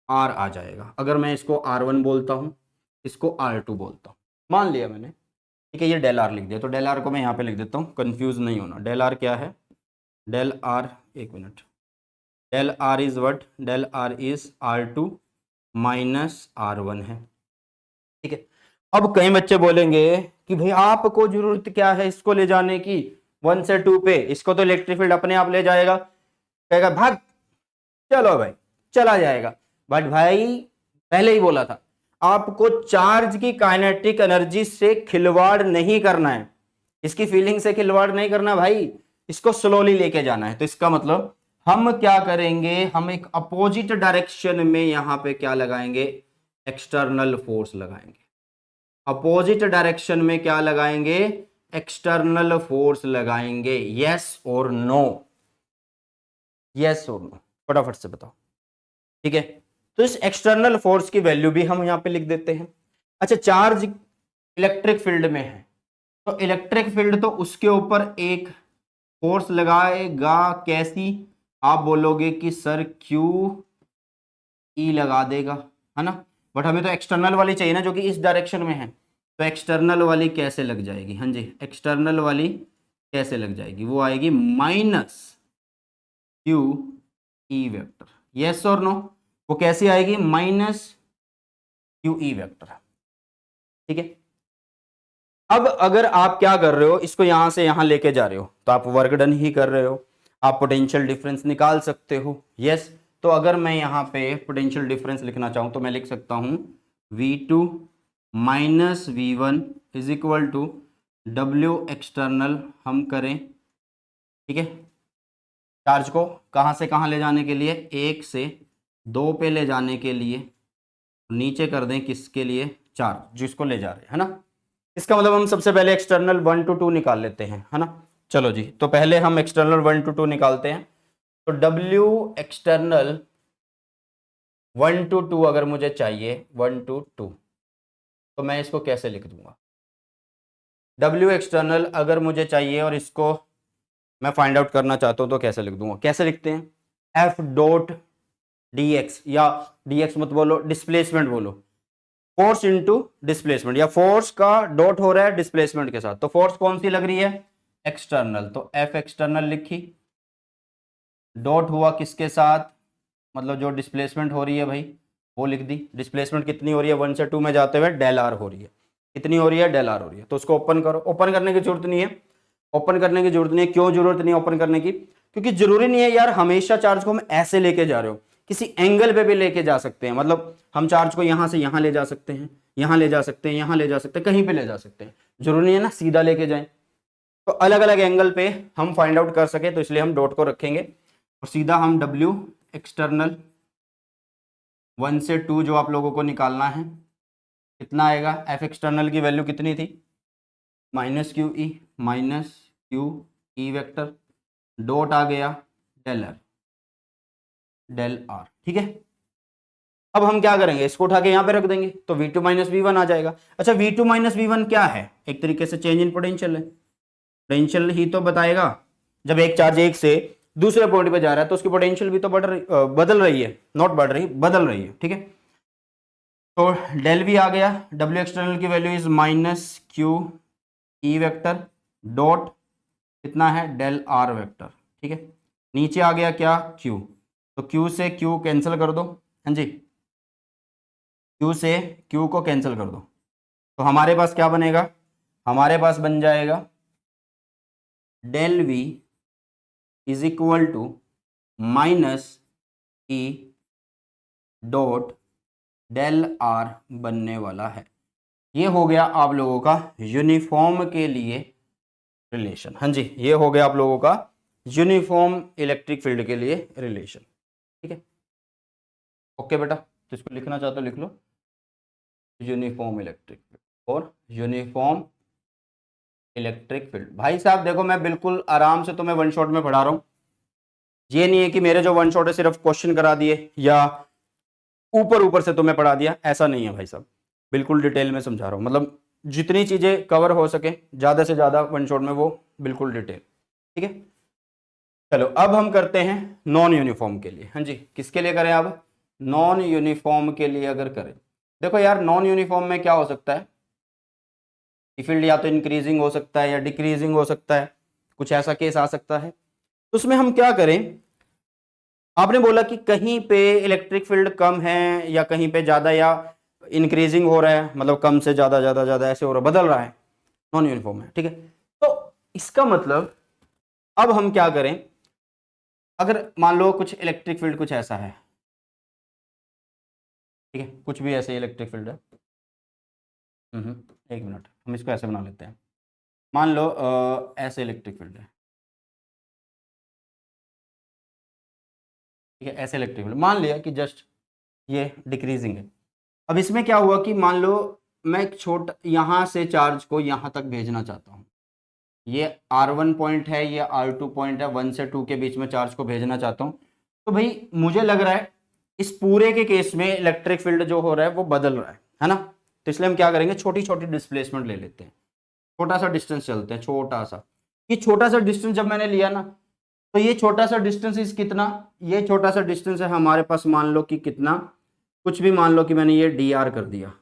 R आ जाएगा। अगर मैं इसको R1 बोलता हूँ, इसको R2 बोलता हूँ, मान लिया मैंने, ठीक है, ये डेल R लिख दिया, तो डेल R को मैं यहाँ पे लिख देता हूँ, कंफ्यूज नहीं होना। डेल R क्या है, डेल R, एक मिनट, del R is what, del R is R2 minus R1 है। ठीक है, अब कई बच्चे बोलेंगे कि भाई आपको जरूरत क्या है इसको ले जाने की 1 से 2 पे, इसको तो इलेक्ट्रिक फील्ड अपने आप ले जाएगा, कहेगा भाग, चलो भाई चला जाएगा। बट भाई पहले ही बोला था, आपको चार्ज की काइनेटिक एनर्जी से खिलवाड़ नहीं करना है, इसकी फीलिंग से खिलवाड़ नहीं करना भाई, इसको स्लोली लेके जाना है। तो इसका मतलब हम क्या करेंगे, हम एक अपोजिट डायरेक्शन में यहां पे क्या लगाएंगे, एक्सटर्नल फोर्स लगाएंगे। अपोजिट डायरेक्शन में क्या लगाएंगे, एक्सटर्नल फोर्स लगाएंगे। यस और नो, यस और नो, फटाफट से बताओ। ठीक है, तो इस एक्सटर्नल फोर्स की वैल्यू भी हम यहां पे लिख देते हैं। अच्छा, चार्ज इलेक्ट्रिक फील्ड में है, तो इलेक्ट्रिक फील्ड तो उसके ऊपर एक फोर्स लगाएगा, कैसी, आप बोलोगे कि सर क्यू ई लगा देगा, है ना, बट हमें तो एक्सटर्नल वाली चाहिए ना जो कि इस डायरेक्शन में है। तो एक्सटर्नल वाली कैसे लग जाएगी, हाँ जी, एक्सटर्नल वाली कैसे लग जाएगी, वो आएगी minus q e vector. Yes और नो, वो कैसी आएगी, माइनस क्यू ई वेक्टर। ठीक है, अब अगर आप क्या कर रहे हो, इसको यहां से यहां लेके जा रहे हो तो आप वर्क डन ही कर रहे हो, आप पोटेंशियल डिफरेंस निकाल सकते हो। यस, तो अगर मैं यहां पे पोटेंशियल डिफरेंस लिखना चाहूं तो मैं लिख सकता हूं V2 minus V1 is equal to W external हम करें। ठीक है, चार्ज को कहां से कहां ले जाने के लिए, 1 से 2 पे ले जाने के लिए, नीचे कर दें किसके लिए, चार्ज जिसको ले जा रहे हैं, है ना। इसका मतलब हम सबसे पहले एक्सटर्नल 1 to 2 निकाल लेते हैं, है ना। चलो जी, तो पहले हम एक्सटर्नल 1 to 2 निकालते हैं। तो W एक्सटर्नल 1 to 2 अगर मुझे चाहिए, 1 to 2, तो मैं इसको कैसे लिख दूंगा, W एक्सटर्नल अगर मुझे चाहिए और इसको मैं फाइंड आउट करना चाहता हूं तो कैसे लिख दूंगा, कैसे लिखते हैं, F डॉट dx, या dx मत बोलो, डिस्प्लेसमेंट बोलो, फोर्स इनटू डिस्प्लेसमेंट, या फोर्स का डॉट हो रहा है डिस्प्लेसमेंट के साथ, तो फोर्स कौन सी लग रही है, एक्सटर्नल, तो F एक्सटर्नल लिखी, डॉट हुआ किसके साथ, मतलब जो डिस्प्लेसमेंट हो रही है भाई वो लिख दी। डिस्प्लेसमेंट कितनी हो रही है, 1 से 2 में जाते हुए डेल आर हो रही है, कितनी हो रही है, डेल आर हो रही है। तो उसको ओपन करो, ओपन करने की जरूरत नहीं है, ओपन करने की जरूरत नहीं है, क्यों जरूरत नहीं है ओपन करने की, क्योंकि जरूरी नहीं है यार हमेशा चार्ज को हम ऐसे लेके जा रहे हो, किसी एंगल पे भी लेके जा सकते हैं। मतलब हम चार्ज को यहां से यहां ले जा सकते हैं, यहां ले जा सकते हैं, यहां ले जा सकते हैं, कहीं पे ले जा सकते हैं, जरूरी नहीं है ना सीधा लेके जाएं। तो अलग अलग एंगल पे हम फाइंड आउट कर सके तो इसलिए हम डॉट को रखेंगे, और सीधा हम W एक्सटर्नल 1 से 2 जो आप लोगों को निकालना है कितना आएगा, F एक्सटर्नल की वैल्यू कितनी थी, minus q e vector, dot आ गया डेल आर। ठीक है, अब हम क्या करेंगे, इसको उठा के यहां पे रख देंगे तो V2 माइनस V1 आ जाएगा। अच्छा, V2 माइनस V1 क्या है, एक तरीके से चेंज इन पोटेंशियल है, पोटेंशियल ही तो बताएगा। जब एक चार्ज एक से दूसरे पॉइंट पे जा रहा है तो उसकी पोटेंशियल भी तो बदल रही है, नॉट बढ़ रही, बदल रही है। ठीक है, तो डेल वी आ गया, W एक्सटर्नल की value is minus q e vector, dot कितना है, डेल आर वेक्टर। ठीक है, नीचे आ गया क्या, Q, तो Q से Q कैंसिल कर दो, हाँ जी, Q से Q को कैंसिल कर दो, तो हमारे पास क्या बनेगा, हमारे पास बन जाएगा del V is equal to minus E dot del R बनने वाला है। ये हो गया आप लोगों का यूनिफॉर्म के लिए रिलेशन, हाँ जी, ये हो गया आप लोगों का यूनिफॉर्म इलेक्ट्रिक फील्ड के लिए रिलेशन। ठीक है, ओके बेटा, तो इसको लिखना चाहते हो लिख लो, यूनिफॉर्म इलेक्ट्रिक फील्ड और यूनिफॉर्म इलेक्ट्रिक फील्ड। भाई साहब देखो, मैं बिल्कुल आराम से तुम्हें वन शॉट में पढ़ा रहा हूँ, ये नहीं है कि मेरे जो वन शॉट है सिर्फ क्वेश्चन करा दिए या ऊपर ऊपर से तुम्हें पढ़ा दिया, ऐसा नहीं है भाई साहब, बिल्कुल डिटेल में समझा रहा हूँ, मतलब जितनी चीजें कवर हो सके ज्यादा से ज्यादा वन शॉट में वो बिल्कुल डिटेल। ठीक है, चलो अब हम करते हैं नॉन यूनिफॉर्म के लिए, हाँ जी, किसके लिए करें अब, नॉन यूनिफॉर्म के लिए अगर करें, देखो यार नॉन यूनिफॉर्म में क्या हो सकता है, फील्ड या तो इंक्रीजिंग हो सकता है या डिक्रीजिंग हो सकता है, कुछ ऐसा केस आ सकता है। तो उसमें हम क्या करें, आपने बोला कि कहीं पे इलेक्ट्रिक फील्ड कम है या कहीं पे ज्यादा, या इंक्रीजिंग हो रहा है, मतलब कम से ज्यादा ज्यादा ज्यादा ऐसे हो रहा है, बदल रहा है, नॉन यूनिफॉर्म है। ठीक है, तो इसका मतलब अब हम क्या करें, अगर मान लो कुछ इलेक्ट्रिक फील्ड कुछ ऐसा है, ठीक है, कुछ भी ऐसे इलेक्ट्रिक फील्ड है। एक मिनट, हम इसको ऐसे बना लेते हैं। मान लो ऐसे इलेक्ट्रिक फील्ड है, ठीक है, ऐसे इलेक्ट्रिक फील्ड मान लिया कि जस्ट ये डिक्रीजिंग है। अब इसमें क्या हुआ कि मान लो मैं एक छोटा यहाँ से चार्ज को यहाँ तक भेजना चाहता हूँ, ये R1 पॉइंट है, ये R2 पॉइंट है, 1 से 2 के बीच में चार्ज को भेजना चाहता हूँ। तो भाई मुझे लग रहा है इस पूरे के केस में इलेक्ट्रिक फील्ड जो हो रहा है वो बदल रहा है ना। तो इसलिए हम क्या करेंगे, छोटी छोटी डिस्प्लेसमेंट ले लेते हैं, छोटा सा डिस्टेंस चलते हैं, छोटा सा। ये छोटा सा डिस्टेंस जब मैंने लिया ना, तो ये छोटा सा डिस्टेंस इस कितना, ये छोटा सा डिस्टेंस है हमारे पास, मान लो कि कितना, कुछ भी मान लो कि मैंने ये dr कर दिया,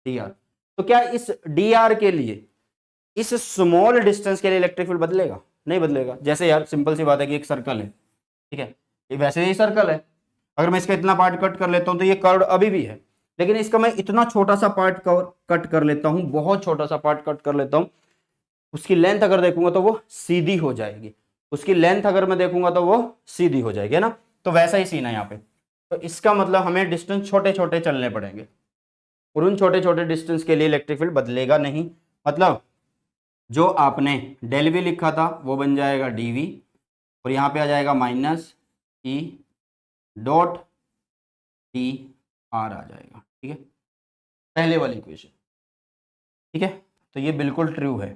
dr। तो क्या इस dr के लिए, इस स्मॉल डिस्टेंस के लिए इलेक्ट्रिक फील्ड बदलेगा? नहीं बदलेगा। जैसे यार सिंपल सी बात है कि एक सर्कल है, ठीक है, ये वैसे ही सर्कल है, अगर मैं इसका इतना पार्ट कट कर लेता हूं तो ये कर्व अभी भी है, लेकिन इसका मैं इतना छोटा सा पार्ट कट कर लेता हूं, बहुत छोटा सा पार्ट कट कर लेता हूं, उसकी लेंथ अगर देखूंगा तो वो सीधी हो जाएगी, उसकी लेंथ अगर मैं देखूंगा तो वो सीधी हो जाएगी, है ना। तो वैसा ही सीन है यहाँ पे। तो इसका मतलब हमें डिस्टेंस छोटे छोटे चलने पड़ेंगे, और उन छोटे छोटे डिस्टेंस के लिए इलेक्ट्रिक फील्ड बदलेगा नहीं। मतलब जो आपने डेल वी लिखा था वो बन जाएगा dv, और यहाँ पे आ जाएगा माइनस ई डॉट डी आर आ जाएगा, ठीक है, पहले वाली इक्वेशन। ठीक है, तो ये बिल्कुल ट्रू है,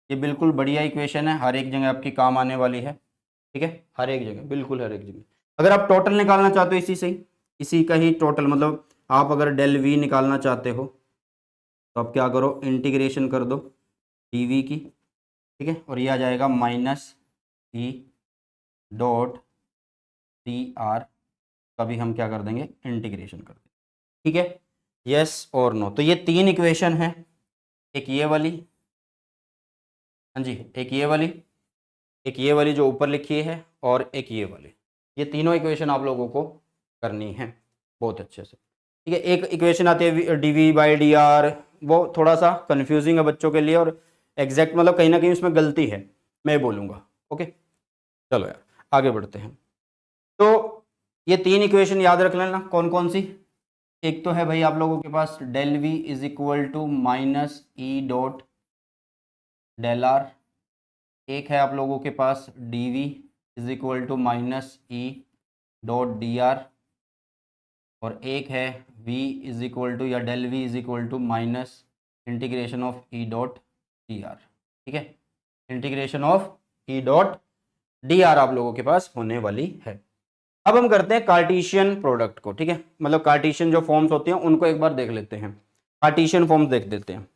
ये बिल्कुल बढ़िया इक्वेशन है, हर एक जगह आपकी काम आने वाली है। ठीक है, हर एक जगह, बिल्कुल हर एक जगह। अगर आप टोटल निकालना चाहते हो इसी से ही, इसी का ही टोटल, मतलब आप अगर डेल वी निकालना चाहते हो तो आप क्या करो, इंटीग्रेशन कर दो dv की, ठीक है, और ये आ जाएगा minus E dot d are का भी हम क्या कर देंगे, इंटीग्रेशन कर देंगे। ठीक है, यस और नो। तो ये तीन इक्वेशन है, एक ये वाली, हाँ जी, एक ये वाली, एक ये वाली जो ऊपर लिखी है, और एक ये वाली, ये तीनों इक्वेशन आप लोगों को करनी है बहुत अच्छे से। ठीक है, एक इक्वेशन आती है dv बाई डी आर, वो थोड़ा सा कंफ्यूजिंग है बच्चों के लिए, और एग्जैक्ट मतलब कहीं ना कहीं उसमें गलती है, मैं बोलूँगा। ओके, चलो यार आगे बढ़ते हैं। तो ये तीन इक्वेशन याद रख लेना, कौन कौन सी। एक तो है भाई आप लोगों के पास del we is equal to minus E dot del r, एक है आप लोगों के पास d v is equal to minus E dot d r, और एक है v इज इक्वल टू, या del we is equal to minus integration of e dot d r. ठीक है, integration of e dot d r आप लोगों के पास होने वाली है। अब हम करते हैं कार्टेशियन प्रोडक्ट को। ठीक है, मतलब कार्टेशियन जो फॉर्म्स होती हैं उनको एक बार देख लेते हैं, कार्टेशियन फॉर्म्स देख देते हैं,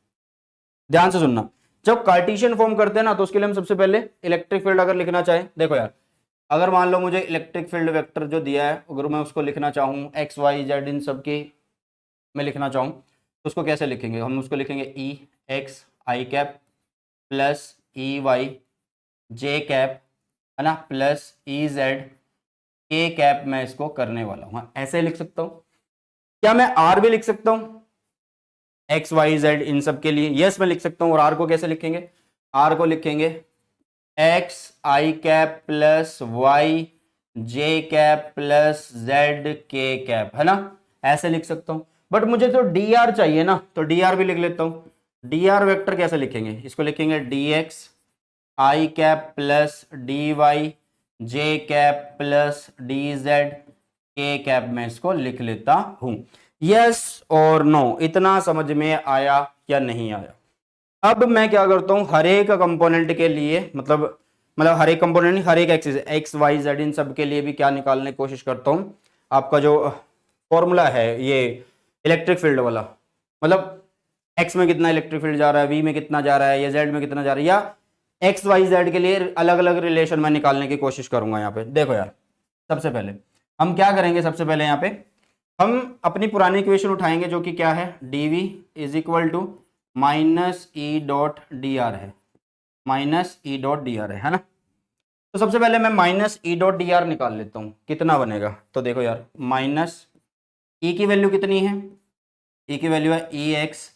ध्यान से सुनना। जब कार्टेशियन फॉर्म करते हैं ना, तो उसके लिए हम सबसे पहले इलेक्ट्रिक फील्ड अगर लिखना चाहें, देखो यार, अगर मान लो मुझे इलेक्ट्रिक फील्ड वेक्टर जो दिया है, अगर मैं उसको लिखना चाहूँ एक्स वाई जेड इन सब की मैं लिखना चाहूँ, तो उसको कैसे लिखेंगे, हम उसको लिखेंगे ई एक्स आई कैप प्लस ई वाई जे कैप, है ना, प्लस ई जेड के कैप, मैं इसको करने वाला हूँ, ऐसे लिख सकता हूँ। क्या मैं आर भी लिख सकता हूँ, एक्स वाई जेड इन सब के लिए? यस मैं लिख सकता हूँ। और आर को कैसे लिखेंगे, आर को लिखेंगे एक्स आई कैप प्लस वाई जे कैप प्लस जेड के कैप, है ना, ऐसे लिख सकता हूं। बट मुझे तो डी आर चाहिए ना, तो डी आर भी लिख लेता हूं। डी आर वेक्टर कैसे लिखेंगे, इसको लिखेंगे डी एक्स आई कैप प्लस डी वाई जे कैप प्लस डी जेड के कैप, में इसको लिख लेता हूं। यस और नो, इतना समझ में आया या नहीं आया? अब मैं क्या करता हूं, हर एक कंपोनेंट के लिए, मतलब हर एक कंपोनेंट, हर एक एक्सिस एक्स वाई जेड इन सब के लिए भी क्या निकालने की कोशिश करता हूं, आपका जो फॉर्मूला है ये इलेक्ट्रिक फील्ड वाला, मतलब एक्स में कितना इलेक्ट्रिक फील्ड जा रहा है, वी में कितना जा रहा है, या जेड में कितना जा रहा है, या एक्स वाई जेड के लिए अलग अलग रिलेशन में निकालने की कोशिश करूंगा। यहाँ पे देखो यार, सबसे पहले हम क्या करेंगे, सबसे पहले यहाँ पे हम अपनी पुरानी इक्वेशन उठाएंगे, जो कि क्या है, D v is equal to minus E dot d r है, माइनस ई डॉट डी आर है ना। तो सबसे पहले मैं माइनस ई डॉट डी आर निकाल लेता हूँ, कितना बनेगा, तो देखो यार, माइनस ई की वैल्यू कितनी है, ई की वैल्यू है ई एक्स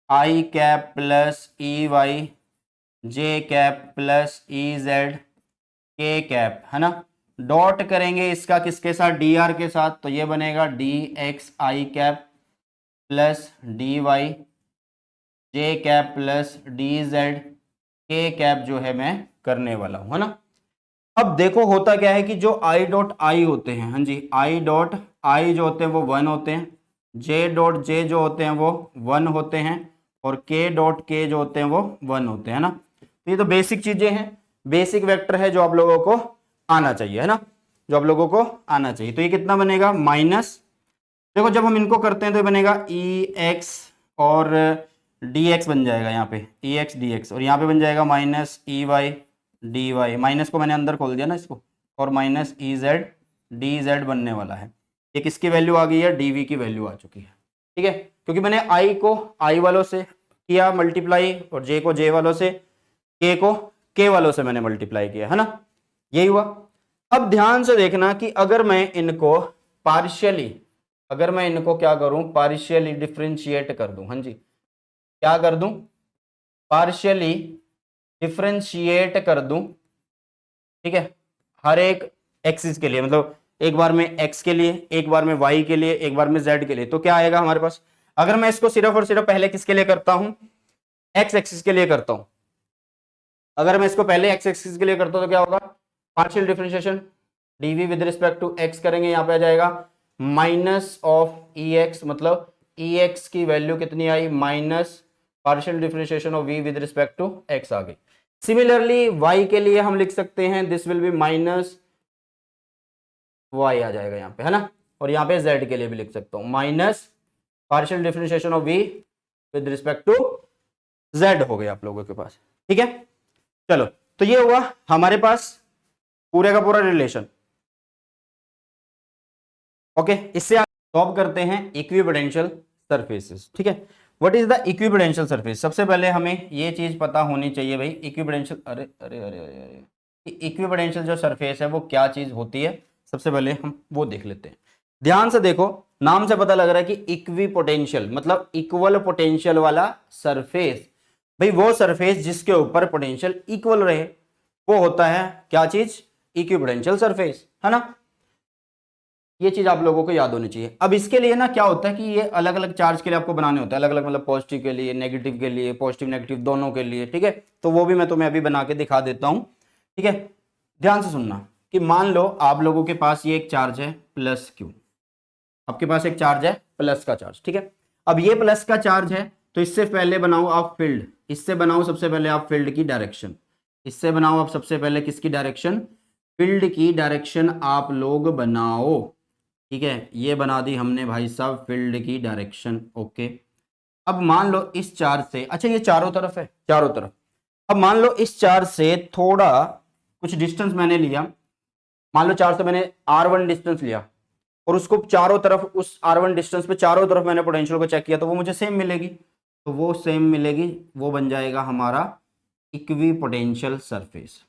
आई कैप प्लस ई वाई जे कैप प्लस ई जेड के कैप, है ना, डॉट करेंगे इसका किसके साथ, डी आर के साथ, तो ये बनेगा डी एक्स आई कैप प्लस डी वाई जे कैप प्लस डी जेड के कैप जो है मैं करने वाला हूं, है ना। अब देखो होता क्या है कि जो आई डॉट आई होते हैं, हाँ जी, आई डॉट आई जो होते हैं वो 1 होते हैं, जे डॉट जे जो होते हैं वो 1 होते हैं, और के डॉट के जो होते हैं वो 1 होते हैं ना। तो ये तो बेसिक चीजें हैं, बेसिक वेक्टर है जो आप लोगों को आना चाहिए, है ना, जो आप लोगों को आना चाहिए। तो ये कितना बनेगा, माइनस, देखो जब हम इनको करते हैं तो ये बनेगा ई एक्स और डी एक्स बन जाएगा यहाँ पे, ई एक्स डी एक्स, और यहाँ पे बन जाएगा minus E Y D Y, minus को मैंने अंदर खोल दिया ना इसको, और minus E Z D Z बनने वाला है। ये किसकी वैल्यू आ गई है, डी वी की वैल्यू आ चुकी है, ठीक है, क्योंकि मैंने आई को आई वालों से किया मल्टीप्लाई, और जे को जे वालों से, के को के वालों से मैंने मल्टीप्लाई किया, है ना, यही हुआ। अब ध्यान से देखना कि अगर मैं इनको पार्शियली, अगर मैं इनको क्या करूं, पार्शियली डिफरेंशिएट कर दूं, हाँ जी, क्या कर दूं, पार्शियली डिफरेंशिएट कर दूं, ठीक है, हर एक एक्सिस के लिए, मतलब एक बार में एक्स के लिए, एक बार में वाई के लिए, एक बार में जेड के लिए, तो क्या आएगा हमारे पास, अगर मैं इसको सिर्फ और सिर्फ पहले किसके लिए करता हूं, एक्स एक्सिस के लिए करता हूं, अगर मैं इसको पहले एक्स एक्सिस के लिए करता हूं तो क्या होगा, partial differentiation DV with respect to X करेंगे, यहां पे आ जाएगा माइनस ऑफ ई एक्स, मतलब ई एक्स की वैल्यू कितनी आई, minus partial differentiation of we with respect to x आ गई। सिमिलरली वाई के लिए हम लिख सकते हैं this will be minus y आ जाएगा यहाँ पे, है ना, और यहाँ पे जेड के लिए भी लिख सकता हूं minus partial differentiation of we with respect to Z हो गया आप लोगों के पास, ठीक है। चलो, तो ये हुआ हमारे पास पूरे का पूरा रिलेशन, ओके। इससे आप सॉल्व करते हैं इक्विपोटेंशियल सरफेसेस, ठीक है। What is the equipotential surface, सबसे पहले हमें ये चीज पता होनी चाहिए भाई, इक्विपोटेंशियल, अरे अरे अरे अरे अरे, इक्विपोटेंशियल जो सरफेस है वो क्या चीज होती है, सबसे पहले हम वो देख लेते हैं। ध्यान से देखो, नाम से पता लग रहा है कि इक्विपोटेंशियल मतलब इक्वल पोटेंशियल वाला सरफेस, भाई वो सरफेस जिसके ऊपर पोटेंशियल इक्वल रहे वो होता है क्या चीज, इक्विपोटेंशियल सरफेस, है ना। ये चीज आप लोगों को याद होनी चाहिए। अब इसके लिए ना क्या होता है कि ये अलग अलग चार्ज के लिए आपको बनाने होते हैं, अलग अलग, मतलब पॉजिटिव के लिए, नेगेटिव के लिए, पॉजिटिव नेगेटिव दोनों के लिए, ठीक है। तो वो भी मैं तुम्हें अभी बना के दिखा देता हूं, ठीक है। ध्यान से सुनना कि मान लो आप लोगों के पास ये एक चार्ज है प्लस क्यू, आपके पास एक चार्ज है प्लस का चार्ज, ठीक है। अब ये प्लस का चार्ज है तो इससे पहले बनाओ आप फील्ड, इससे बनाओ सबसे पहले आप फील्ड की डायरेक्शन, इससे बनाओ आप सबसे पहले किसकी डायरेक्शन, फील्ड की डायरेक्शन आप लोग बनाओ, ठीक है। ये बना दी हमने भाई साहब फील्ड की डायरेक्शन, ओके। अब मान लो इस चार्ज से, अच्छा ये चारों तरफ है, चारों तरफ, अब मान लो इस चार्ज से थोड़ा कुछ डिस्टेंस मैंने लिया, मान लो चार्ज से मैंने r1 डिस्टेंस लिया, और उसको चारों तरफ, उस r1 डिस्टेंस पे चारों तरफ मैंने पोटेंशियल को चेक किया, तो वो मुझे सेम मिलेगी, तो वो सेम मिलेगी, वो बन जाएगा हमारा इक्विपोटेंशियल सरफेस,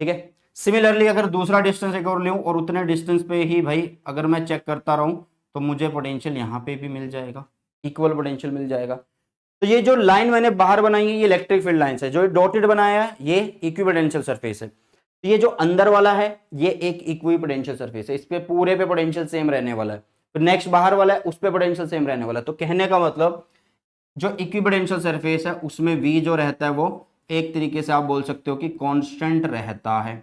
ठीक है। सिमिलरली अगर दूसरा डिस्टेंस एक और लूं और उतने डिस्टेंस पे ही भाई अगर मैं चेक करता रहूं तो मुझे पोटेंशियल यहाँ पे भी मिल जाएगा, इक्वल पोटेंशियल मिल जाएगा। तो ये जो लाइन मैंने बाहर बनाई है ये इलेक्ट्रिक फील्ड लाइन है, जो डॉटेड बनाया है ये इक्विपोटेंशियल सरफेस है। तो ये जो अंदर वाला है ये एक इक्विपोटेंशियल सरफेस है, इस पे पूरे पे पोटेंशियल सेम रहने वाला है, फिर नेक्स्ट बाहर वाला है उस पे पोटेंशियल सेम रहने वाला है। तो कहने का मतलब जो इक्विपोटेंशियल सरफेस है उसमें v जो रहता है वो एक तरीके से आप बोल सकते हो कि कांस्टेंट रहता है,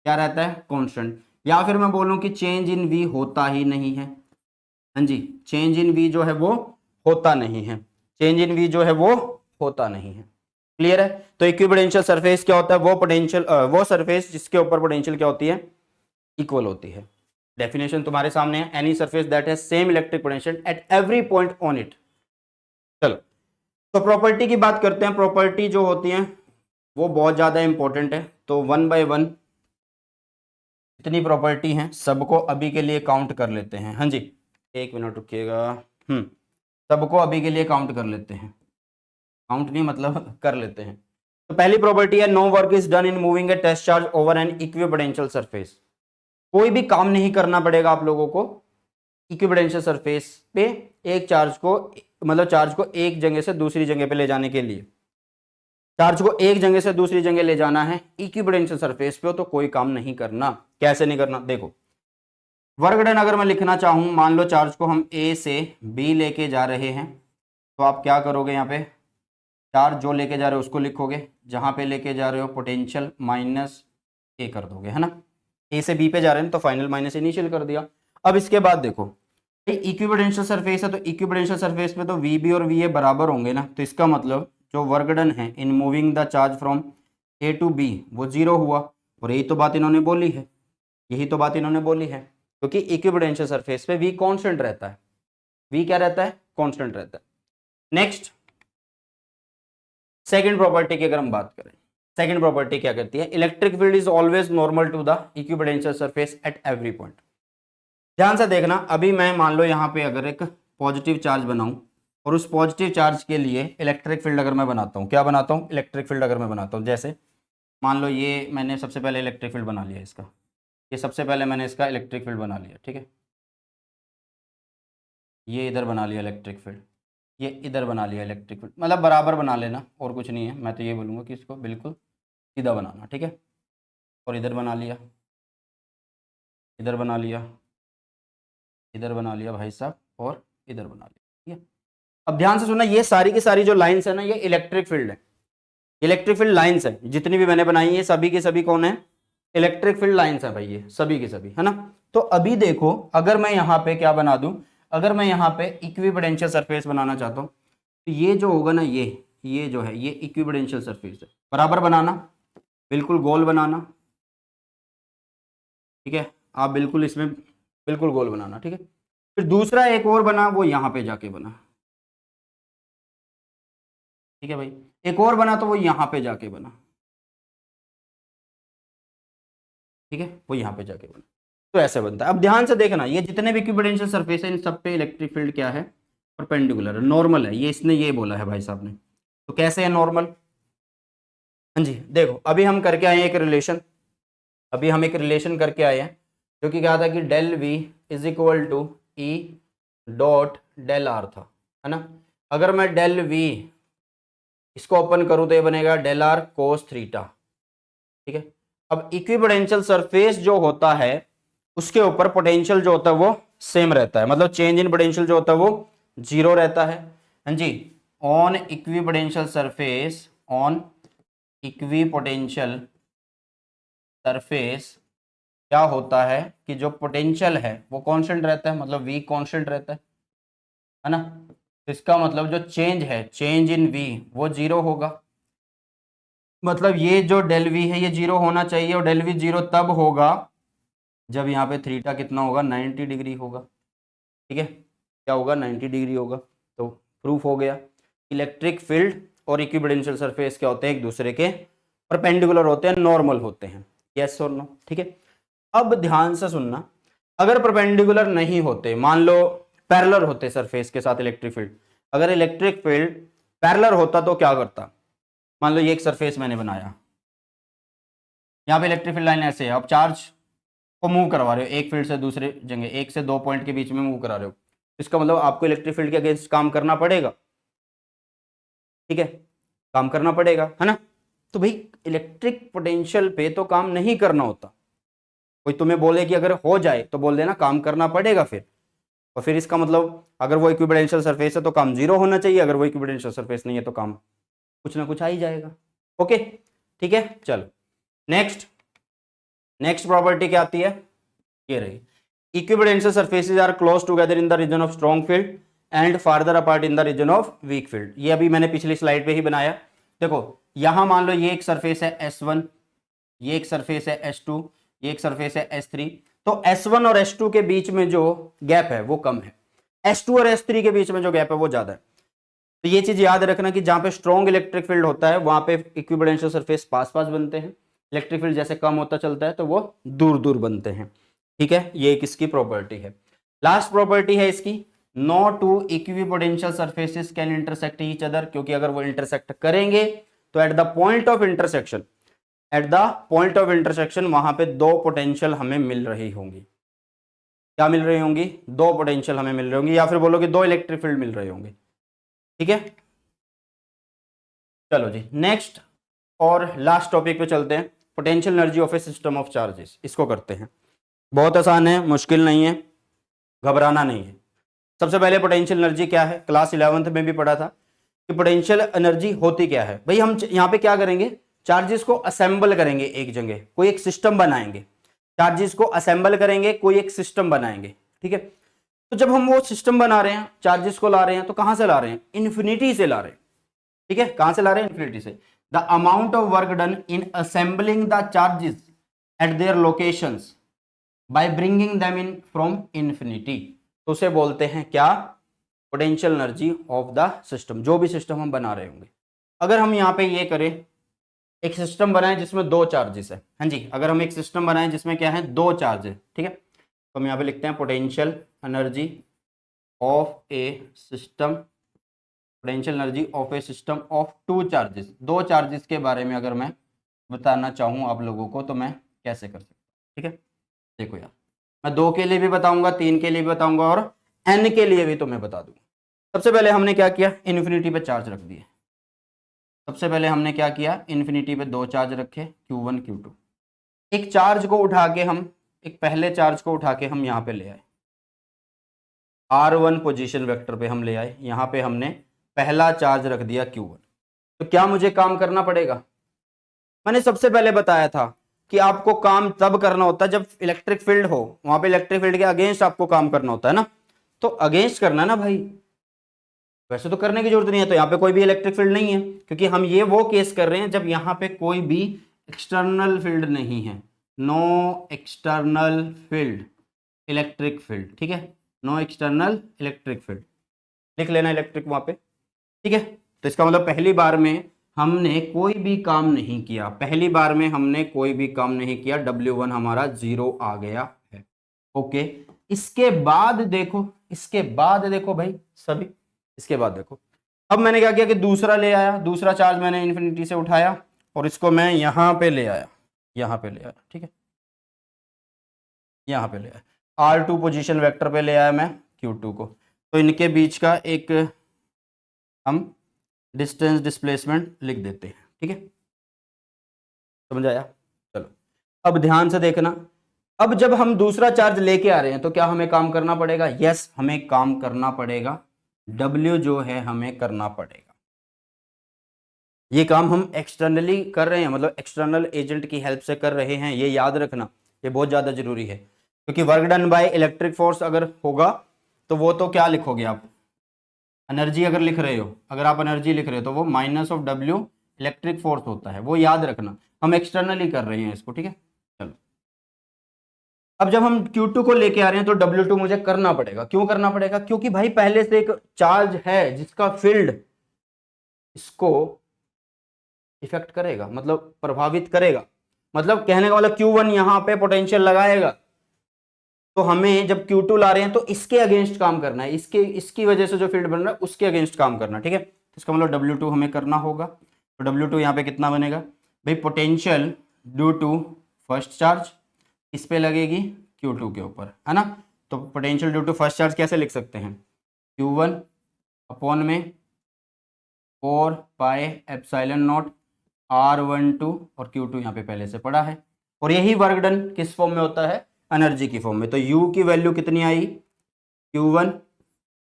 क्या रहता है, कांस्टेंट, या फिर मैं बोलूं कि चेंज इन v होता ही नहीं है, हाँ जी, चेंज इन v जो है वो होता नहीं है, चेंज इन v जो है वो होता नहीं है, क्लियर है। तो इक्विपोटेंशियल सरफेस क्या होता है, वो पोटेंशियल, वो सरफेस जिसके ऊपर पोटेंशियल क्या होती है, इक्वल होती है। डेफिनेशन तुम्हारे सामने है, any surface that has same electric potential eight every point on it. चलो, तो प्रॉपर्टी की बात करते हैं। प्रॉपर्टी जो होती है वो बहुत ज्यादा इंपॉर्टेंट है, तो 1 बाय 1 जितनी प्रॉपर्टी हैं सबको अभी के लिए काउंट कर लेते हैं, हाँ जी, एक मिनट रुकिएगा, सबको अभी के लिए काउंट कर लेते हैं, काउंट नहीं मतलब कर लेते हैं। तो पहली प्रॉपर्टी है, no work is done in moving a test charge over an equipotential surface, कोई भी काम नहीं करना पड़ेगा आप लोगों को इक्विपोटेंशियल सरफेस पे एक चार्ज को, मतलब चार्ज को एक जगह से दूसरी जगह पे ले जाने के लिए, चार्ज को एक जगह से दूसरी जगह ले जाना है, इक्विपोटेंशियल सरफेस पे हो तो कोई काम नहीं करना। कैसे नहीं करना, देखो वर्क डन अगर मैं लिखना चाहूं, मान लो चार्ज को हम ए से बी लेके जा रहे हैं, तो आप क्या करोगे, यहाँ पे चार्ज जो लेके जा रहे हो उसको लिखोगे, जहां पे लेके जा रहे हो पोटेंशियल माइनस ए कर दोगे, है ना। ए से बी पे जा रहे हैं तो फाइनल माइनस इनिशियल कर दिया। अब इसके बाद देखो इक्विपोटेंशियल सरफेस है, तो इक्विपोटेंशियल सरफेस पे तो वी बी और वी ए बराबर होंगे ना, तो इसका मतलब जो वर्क डन है in moving the charge from A to B वो जीरो हुआ। और यही तो बात इन्होंने बोली है, यही तो बात इन्होंने बोली है, क्योंकि इक्विपोटेंशियल सरफेस पे वी कांस्टेंट रहता है, वी क्या रहता है, कांस्टेंट रहता है। नेक्स्ट सेकंड प्रॉपर्टी की अगर हम बात करें, सेकंड प्रॉपर्टी क्या कहती है, electric field is always normal to the equipotential surface at every point. ध्यान से देखना, अभी मैं मान लो यहाँ पे अगर एक पॉजिटिव चार्ज बनाऊं और उस पॉजिटिव चार्ज के लिए इलेक्ट्रिक फील्ड अगर मैं बनाता हूँ, क्या बनाता हूँ, इलेक्ट्रिक फील्ड अगर मैं बनाता हूँ, जैसे मान लो ये मैंने सबसे पहले इलेक्ट्रिक फील्ड बना लिया इसका, ये सबसे पहले मैंने इसका इलेक्ट्रिक फील्ड बना लिया, ठीक है, ये इधर बना लिया इलेक्ट्रिक फील्ड, ये इधर बना लिया इलेक्ट्रिक फील्ड, मतलब बराबर बना लेना और कुछ नहीं है, मैं तो ये बोलूँगा कि इसको बिल्कुल सीधा बनाना, ठीक है। और इधर बना लिया, इधर बना लिया, इधर बना लिया भाई साहब, और इधर बना लिया, ठीक है। अब ध्यान से सुनना, ये सारी की सारी जो लाइंस है ना, ये इलेक्ट्रिक फील्ड है, इलेक्ट्रिक फील्ड लाइंस है, जितनी भी मैंने बनाई है सभी की सभी कौन है, इलेक्ट्रिक फील्ड लाइंस है भाई, ये सभी की सभी, है ना। तो अभी देखो अगर मैं यहाँ पे क्या बना दूं, अगर मैं यहाँ पे इक्विपोटेंशियल सरफेस बनाना चाहता हूँ, तो ये जो होगा ना, ये जो है ये इक्विपोटेंशियल सरफेस है, बराबर बनाना, बिल्कुल गोल बनाना, ठीक है, आप बिल्कुल इसमें बिल्कुल गोल बनाना, ठीक है। फिर दूसरा एक और बना, वो यहाँ पे जाके बना, ठीक है भाई, एक और बना तो वो यहाँ पे जाके बना, ठीक है, वो यहाँ पे जाके बना, तो ऐसे बनता है। अब ध्यान से देखना, ये जितने भी इक्विपोटेंशियल सरफेस है इन सब पे इलेक्ट्रिक फील्ड क्या है, परपेंडिकुलर है, नॉर्मल है, ये इसने ये बोला है भाई साहब ने, तो कैसे है नॉर्मल, हाँ जी। देखो अभी हम करके आए हैं एक रिलेशन, अभी हम एक रिलेशन करके आए हैं, जो कि क्या था कि del we is equal to E dot del R था, है ना। अगर मैं डेल वी इसको ओपन करूं तो ये बनेगा डेल आर कोस थीटा, ठीक है। अब इक्विपोटेंशियल सरफेस जो होता है उसके ऊपर पोटेंशियल जो होता है वो सेम रहता है, मतलब चेंज इन पोटेंशियल जो होता है वो जीरो रहता है, हाँ जी। On equipotential surface, on equipotential surface क्या होता है कि जो पोटेंशियल है वो कांस्टेंट रहता है, मतलब v कांस्टेंट रहता है ना। इसका मतलब जो चेंज है, चेंज इन v वो जीरो होगा, मतलब ये जो डेल वी है ये जीरो होना चाहिए, और डेल वी जीरो तब होगा जब यहाँ पे थीटा कितना होगा, 90 डिग्री होगा, ठीक है, क्या होगा, 90 डिग्री होगा। तो प्रूफ हो गया, इलेक्ट्रिक फील्ड और इक्विपोटेंशियल सरफेस क्या होते हैं, एक दूसरे के परपेंडिकुलर होते हैं, नॉर्मल होते हैं, यस और नो, ठीक है। अब ध्यान से सुनना, अगर परपेंडिकुलर नहीं होते, मान लो पैरेलल होते सरफेस के साथ इलेक्ट्रिक फील्ड, अगर इलेक्ट्रिक फील्ड पैरेलल होता तो क्या करता, मान लो ये एक सरफेस मैंने बनाया, यहाँ पे इलेक्ट्रिक फील्ड लाइन ऐसे है, अब चार्ज को मूव करवा रहे हो एक फील्ड से दूसरे जगह, एक से दो पॉइंट के बीच में मूव करा रहे हो, इसका मतलब आपको इलेक्ट्रिक फील्ड के अगेंस्ट काम करना पड़ेगा, ठीक है, काम करना पड़ेगा, है ना। तो भाई इलेक्ट्रिक पोटेंशियल पे तो काम नहीं करना होता, कोई तुम्हें बोले कि अगर हो जाए तो बोल देना काम करना पड़ेगा फिर, और फिर इसका मतलब अगर वो इक्विपोटेंशियल सरफेस है तो काम जीरो होना चाहिए, अगर वो इक्विपोटेंशियल सरफेस नहीं है तो काम कुछ ना कुछ आ ही जाएगा, ओके, ठीक है। चलो नेक्स्ट, नेक्स्ट प्रॉपर्टी क्या आती है, ये रही, equipotential surfaces are close together in the region of strong field and farther apart in the region of weak field. ये अभी मैंने पिछली स्लाइड पे ही बनाया, देखो यहां मान लो ये एक सरफेस है S1, ये एक सरफेस है S2, ये एक सरफेस है S3, तो S1 और S2 के बीच में जो गैप है वो कम है, S2 और S3 के बीच में जो गैप है वो ज्यादा है। तो ये चीज याद रखना कि जहां पे स्ट्रॉन्ग इलेक्ट्रिक फील्ड होता है वहां पे इक्विपोटेंशियल सरफेस पास पास बनते हैं, इलेक्ट्रिक फील्ड जैसे कम होता चलता है तो वो दूर दूर बनते हैं, ठीक है। ये एक इसकी प्रॉपर्टी है। लास्ट प्रॉपर्टी है इसकी, no two equipotential surfaces can intersect each other, क्योंकि अगर वो इंटरसेक्ट करेंगे तो at the point of intersection, at the point of intersection वहां पे दो पोटेंशियल हमें मिल रही होंगी, क्या मिल रही होंगी, दो पोटेंशियल हमें मिल रही होंगी, या फिर बोलो कि दो इलेक्ट्रिक फील्ड मिल रहे होंगे, ठीक है। चलो जी नेक्स्ट और लास्ट टॉपिक पे चलते हैं, potential energy of A system of charges. इसको करते हैं, बहुत आसान है, मुश्किल नहीं है, घबराना नहीं है। सबसे पहले पोटेंशियल एनर्जी क्या है, क्लास 11th में भी पढ़ा था कि पोटेंशियल एनर्जी होती क्या है। भाई हम यहाँ पे क्या करेंगे, चार्जेस को असेंबल करेंगे एक जगह, कोई एक सिस्टम बनाएंगे, चार्जेस को असेंबल करेंगे, कोई एक सिस्टम बनाएंगे, ठीक है। तो जब हम वो सिस्टम बना रहे हैं, चार्जेस को ला रहे हैं, तो कहां से ला रहे हैं, इन्फिनिटी से ला रहे हैं, ठीक है। कहां से ला रहे हैं, इन्फिनिटी से। The amount of work done in assembling the charges eight there locations by bringing them in from infinity, तो उसे बोलते हैं क्या, potential energy of the system, जो भी सिस्टम हम बना रहे होंगे। अगर हम यहाँ पे ये करें, एक सिस्टम बनाए जिसमें दो चार्जेस है, हाँ जी, अगर हम एक सिस्टम बनाए जिसमें क्या है, दो चार्ज है, ठीक है, तो हम यहाँ पे लिखते हैं potential energy of A system, potential energy of A system of two charges. दो चार्जेस के बारे में अगर मैं बताना चाहूँ आप लोगों को, तो मैं कैसे कर सकता हूँ, ठीक है। देखो यार, मैं दो के लिए भी बताऊंगा, तीन के लिए भी बताऊंगा, और एन के लिए भी तो मैं बता दूंगा। सबसे पहले हमने क्या किया, इन्फिनिटी पे चार्ज रख दिए। सबसे पहले हमने क्या किया, इन्फिनिटी पे दो चार्ज रखे, Q1 Q2। एक चार्ज को उठा के हम, एक पहले चार्ज को उठा के हम यहाँ पे ले आए, R1 पोजीशन वेक्टर पे हम ले आए, यहाँ पे हमने पहला चार्ज रख दिया Q1। तो क्या मुझे काम करना पड़ेगा, मैंने सबसे पहले बताया था कि आपको काम तब करना होता है जब इलेक्ट्रिक फील्ड हो, वहां पे इलेक्ट्रिक फील्ड के अगेंस्ट आपको काम करना होता है ना, तो अगेंस्ट करना है ना भाई, वैसे तो करने की जरूरत नहीं है। तो यहाँ पे कोई भी इलेक्ट्रिक फील्ड नहीं है, क्योंकि हम ये वो केस कर रहे हैं जब यहाँ पे कोई भी एक्सटर्नल फील्ड नहीं है, no external field electric field, ठीक है, नो एक्सटर्नल इलेक्ट्रिक फील्ड, लिख लेना इलेक्ट्रिक वहां पे, ठीक है। तो इसका मतलब पहली बार में हमने कोई भी काम नहीं किया, पहली बार में हमने कोई भी काम नहीं किया, W1 हमारा 0 आ गया है, ओके। इसके बाद देखो, इसके बाद देखो भाई सभी, इसके बाद देखो, अब मैंने क्या किया कि दूसरा ले आया, दूसरा चार्ज मैंने इन्फिनिटी से उठाया और इसको मैं यहां पे ले आया, यहां पे ले आया, ठीक है, यहां पे ले आया, R2 पोजीशन वेक्टर पे ले आया मैं Q2 को। तो इनके बीच का एक हम डिस्टेंस डिस्प्लेसमेंट लिख देते हैं, ठीक है, समझ आया। चलो अब ध्यान से देखना, अब जब हम दूसरा चार्ज लेके आ रहे हैं तो क्या हमें काम करना पड़ेगा, यस हमें काम करना पड़ेगा, W जो है हमें करना पड़ेगा। ये काम हम एक्सटर्नली कर रहे हैं, मतलब एक्सटर्नल एजेंट की हेल्प से कर रहे हैं, ये याद रखना, ये बहुत ज़्यादा जरूरी है, क्योंकि work done by electric force अगर होगा तो वो तो क्या लिखोगे आप, एनर्जी अगर लिख रहे हो, अगर आप एनर्जी लिख रहे हो तो वो minus of W electric force होता है, वो याद रखना, हम एक्सटर्नली कर रहे हैं इसको, ठीक है। चलो अब जब हम Q2 को लेके आ रहे हैं तो W2 मुझे करना पड़ेगा, क्यों करना पड़ेगा, क्योंकि भाई पहले से एक चार्ज है जिसका फील्ड इसको इफेक्ट करेगा, मतलब प्रभावित करेगा, मतलब कहने का मतलब Q1 यहां पे पोटेंशियल लगाएगा, तो हमें जब Q2 ला रहे हैं तो इसके अगेंस्ट काम करना है, इसकी वजह से जो फील्ड बन रहा है उसके अगेंस्ट काम करना, ठीक है। इसका मतलब W2 हमें करना होगा, तो W2 यहाँ पे कितना बनेगा भाई, potential due to first charge इस पे लगेगी Q2 के ऊपर, है ना। तो potential due to first charge कैसे लिख सकते हैं, Q1 अपॉन में 4 पाई एप्सिलॉन नॉट R12 और Q2 यहाँ पे पहले से पड़ा है, और यही वर्क डन किस फॉर्म में होता है, एनर्जी की फॉर्म में। तो U की वैल्यू कितनी आई, Q1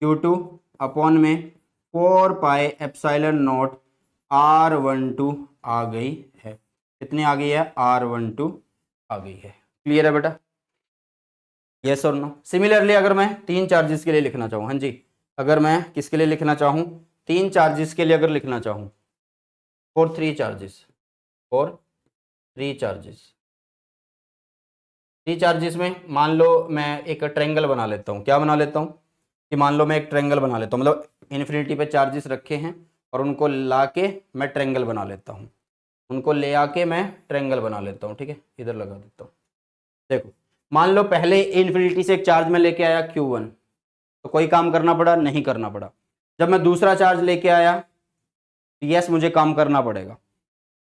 Q2 अपॉन में 4 पाई एप्सिलॉन नॉट R12 आ गई है, कितनी आ गई है, R12 आ गई है। क्लियर है बेटा, यस और नो। सिमिलरली अगर मैं तीन चार्जेस के लिए लिखना चाहूँ, हाँ जी, अगर मैं किसके लिए लिखना चाहूँ, तीन चार्जेस के लिए अगर लिखना चाहूँ, for three charges, for three charges, three charges में मान लो मैं एक ट्रायंगल बना लेता हूँ, क्या बना लेता हूँ कि मान लो मैं एक ट्रायंगल बना लेता हूँ, मतलब इन्फिनिटी पे चार्जेस रखे हैं और उनको ला के मैं ट्रायंगल बना लेता हूँ, उनको ले आके मैं ट्रायंगल बना लेता हूँ, ठीक है, इधर लगा देता हूँ। देखो मान लो पहले इन्फिनिटी से एक चार्ज में लेके आया Q1, तो कोई काम करना पड़ा, नहीं करना पड़ा। जब मैं दूसरा चार्ज लेके आया, यस मुझे काम करना पड़ेगा,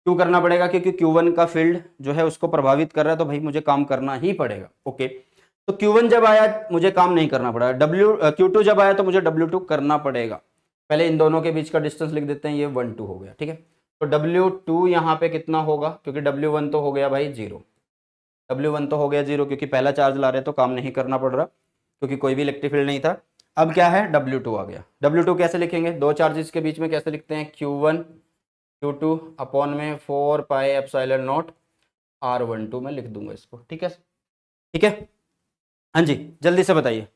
क्यों करना पड़ेगा, क्योंकि Q1 का फील्ड जो है उसको प्रभावित कर रहा है, तो भाई मुझे काम करना ही पड़ेगा, ओके। तो Q1 जब आया मुझे काम नहीं करना पड़ा, Q2 जब आया तो मुझे W2 करना पड़ेगा। पहले इन दोनों के बीच का डिस्टेंस लिख देते हैं, ये 1 2 हो गया, ठीक है। तो W2 यहाँ पे कितना होगा, क्योंकि W1 तो हो गया भाई 0, W1 तो हो गया 0 क्योंकि पहला चार्ज ला रहे तो काम नहीं करना पड़ रहा क्योंकि कोई भी इलेक्ट्रिक फील्ड नहीं था। अब क्या है, W2 आ गया। W2 कैसे लिखेंगे, दो चार्जेस के बीच में कैसे लिखते हैं, Q1 Q2 अपॉन में 4 पाई एप्सिलॉन नॉट R12 में लिख दूंगा इसको। ठीक है, ठीक है, हाँ जी, जल्दी से बताइए।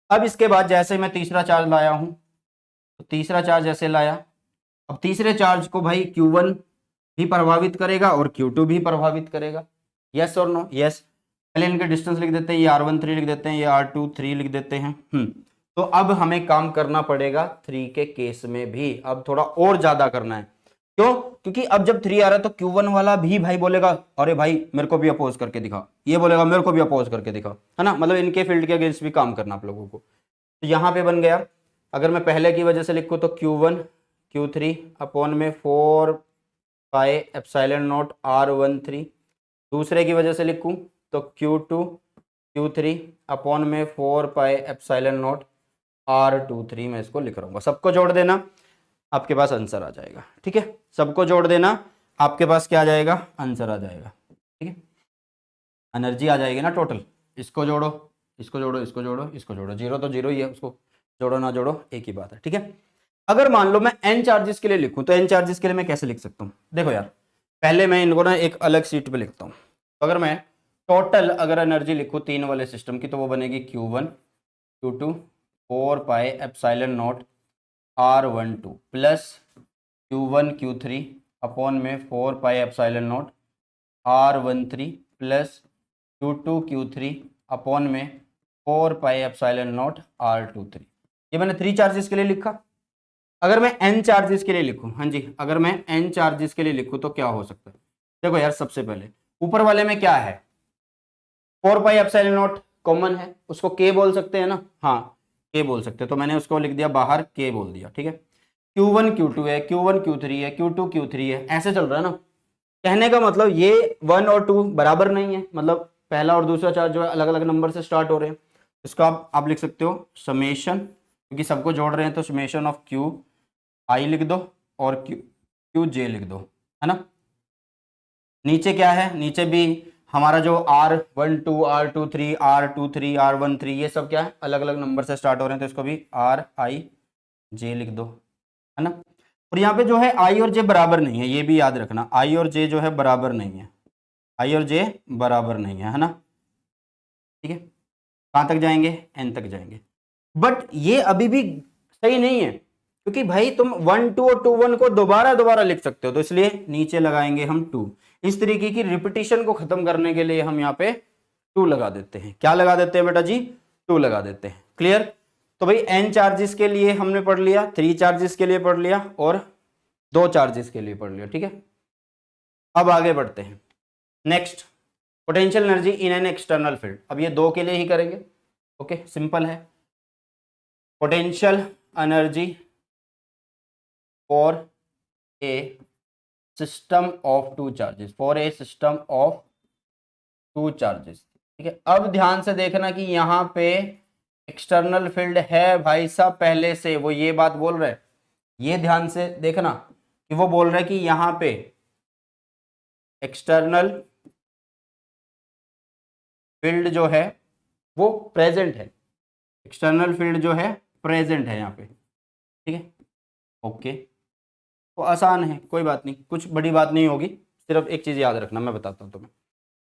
अब इसके बाद जैसे मैं तीसरा चार्ज लाया हूं, तो तीसरा चार्ज ऐसे लाया, अब तीसरे चार्ज को भाई Q1 भी प्रभावित करेगा और Q2 भी प्रभावित करेगा, यस और नो, यस। पहले इनके डिस्टेंस लिख देते हैं, ये R13 लिख देते हैं, ये R23 लिख देते हैं। तो अब हमें काम करना पड़ेगा 3 के केस में भी, अब थोड़ा और ज्यादा करना है। क्यों, क्योंकि अब जब 3 आ रहा है तो Q1 वाला भी भाई बोलेगा अरे भाई मेरे को भी अपोज करके दिखा, ये बोलेगा मेरे को भी अपोज करके दिखा, है ना, मतलब इनके फील्ड के अगेंस्ट भी काम करना आप लोगों को। तो यहाँ पे बन गया, अगर मैं पहले की वजह से लिखूँ तो Q1 Q3 अपॉन में 4 पाई एप्सिलॉन नॉट R13, दूसरे की वजह से लिखूँ तो Q2 Q3 अपॉन में 4 पाई एप्सिलॉन नॉट R23 मैं इसको लिख रहा हूँ। सबको जोड़ देना, आपके पास आंसर आ जाएगा। ठीक है, सबको जोड़ देना, आपके पास क्या आ जाएगा, आंसर आ जाएगा। ठीक है, एनर्जी आ जाएगी ना टोटल, इसको जोड़ो इसको जोड़ो इसको जोड़ो इसको जोड़ो, जीरो तो जीरो ही है, उसको जोड़ो ना जोड़ो एक ही बात है। ठीक है, अगर मान लो मैं n चार्जेस के लिए लिखूं तो n चार्जेस के लिए मैं कैसे लिख सकता हूं, देखो यार, पहले मैं इनको ना एक अलग सीट पे लिखता हूं। तो अगर मैं टोटल अगर एनर्जी लिखूं 3 वाले सिस्टम की तो वो बनेगी Q1 Q2 4 pi epsilon not R12 plus Q1 Q3 upon में 4 pi epsilon not R13 plus Q2 Q3 upon में 4 पाई एप्सिलॉन नॉट R23। ये मैंने 3 चार्जेस के लिए लिखा। अगर मैं n चार्जेस के लिए लिखूं, हाँ जी, अगर मैं n चार्जेस के लिए लिखूं तो क्या हो सकता है, देखो यार, सबसे पहले ऊपर वाले में क्या है, 4 पाई एप्सिलॉन नॉट कॉमन है, उसको k बोल सकते हैं ना, हाँ k बोल सकते हैं, तो मैंने उसको लिख दिया बाहर, k बोल दिया। ठीक है, Q1 Q2 है, Q1 Q3 है, Q2 Q3 है, ऐसे चल रहा है ना। कहने का मतलब ये 1 और 2 बराबर नहीं है, मतलब पहला और दूसरा चार्ज जो है अलग अलग नंबर से स्टार्ट हो रहे हैं। इसको आप लिख सकते हो समेशन, क्योंकि सबको जोड़ रहे हैं तो समेशन ऑफ Q I लिख दो और क्यू जे लिख दो, है ना। नीचे क्या है, नीचे भी हमारा जो R12 R23 R23 R13 ये सब क्या है, अलग अलग नंबर से स्टार्ट हो रहे हैं, तो इसको भी RIJ लिख दो, है ना। और यहाँ पे जो है I और J बराबर नहीं है, ये भी याद रखना, I और J जो है बराबर नहीं है, I और J बराबर नहीं है ना। ठीक है, कहाँ तक जाएंगे, N तक जाएंगे, बट ये अभी भी सही नहीं है, क्योंकि भाई तुम 1 2 और 2 1 को दोबारा दोबारा लिख सकते हो, तो इसलिए नीचे लगाएंगे हम 2। इस तरीके की रिपीटिशन को खत्म करने के लिए हम यहाँ पे 2 लगा देते हैं। क्या लगा देते हैं बेटा जी, 2 लगा देते हैं। क्लियर, तो भाई n चार्जेस के लिए हमने पढ़ लिया, 3 चार्जेस के लिए पढ़ लिया और 2 चार्जेस के लिए पढ़ लिया। ठीक है, अब आगे बढ़ते हैं। Next, potential energy in an external field. अब ये 2 के लिए ही करेंगे। ओके, सिंपल है, potential energy for a system of 2 charges, for a system of 2 charges. ठीक है, अब ध्यान से देखना कि यहाँ पे एक्सटर्नल फील्ड है भाई साहब, पहले से वो ये बात बोल रहे हैं, ये ध्यान से देखना कि वो बोल रहे हैं कि यहाँ पे एक्सटर्नल फील्ड जो है वो प्रेजेंट है, एक्सटर्नल फील्ड जो है प्रेजेंट है यहाँ पे। ठीक है, ओके, तो आसान है, कोई बात नहीं, कुछ बड़ी बात नहीं होगी, सिर्फ एक चीज याद रखना, मैं बताता हूँ तुम्हें।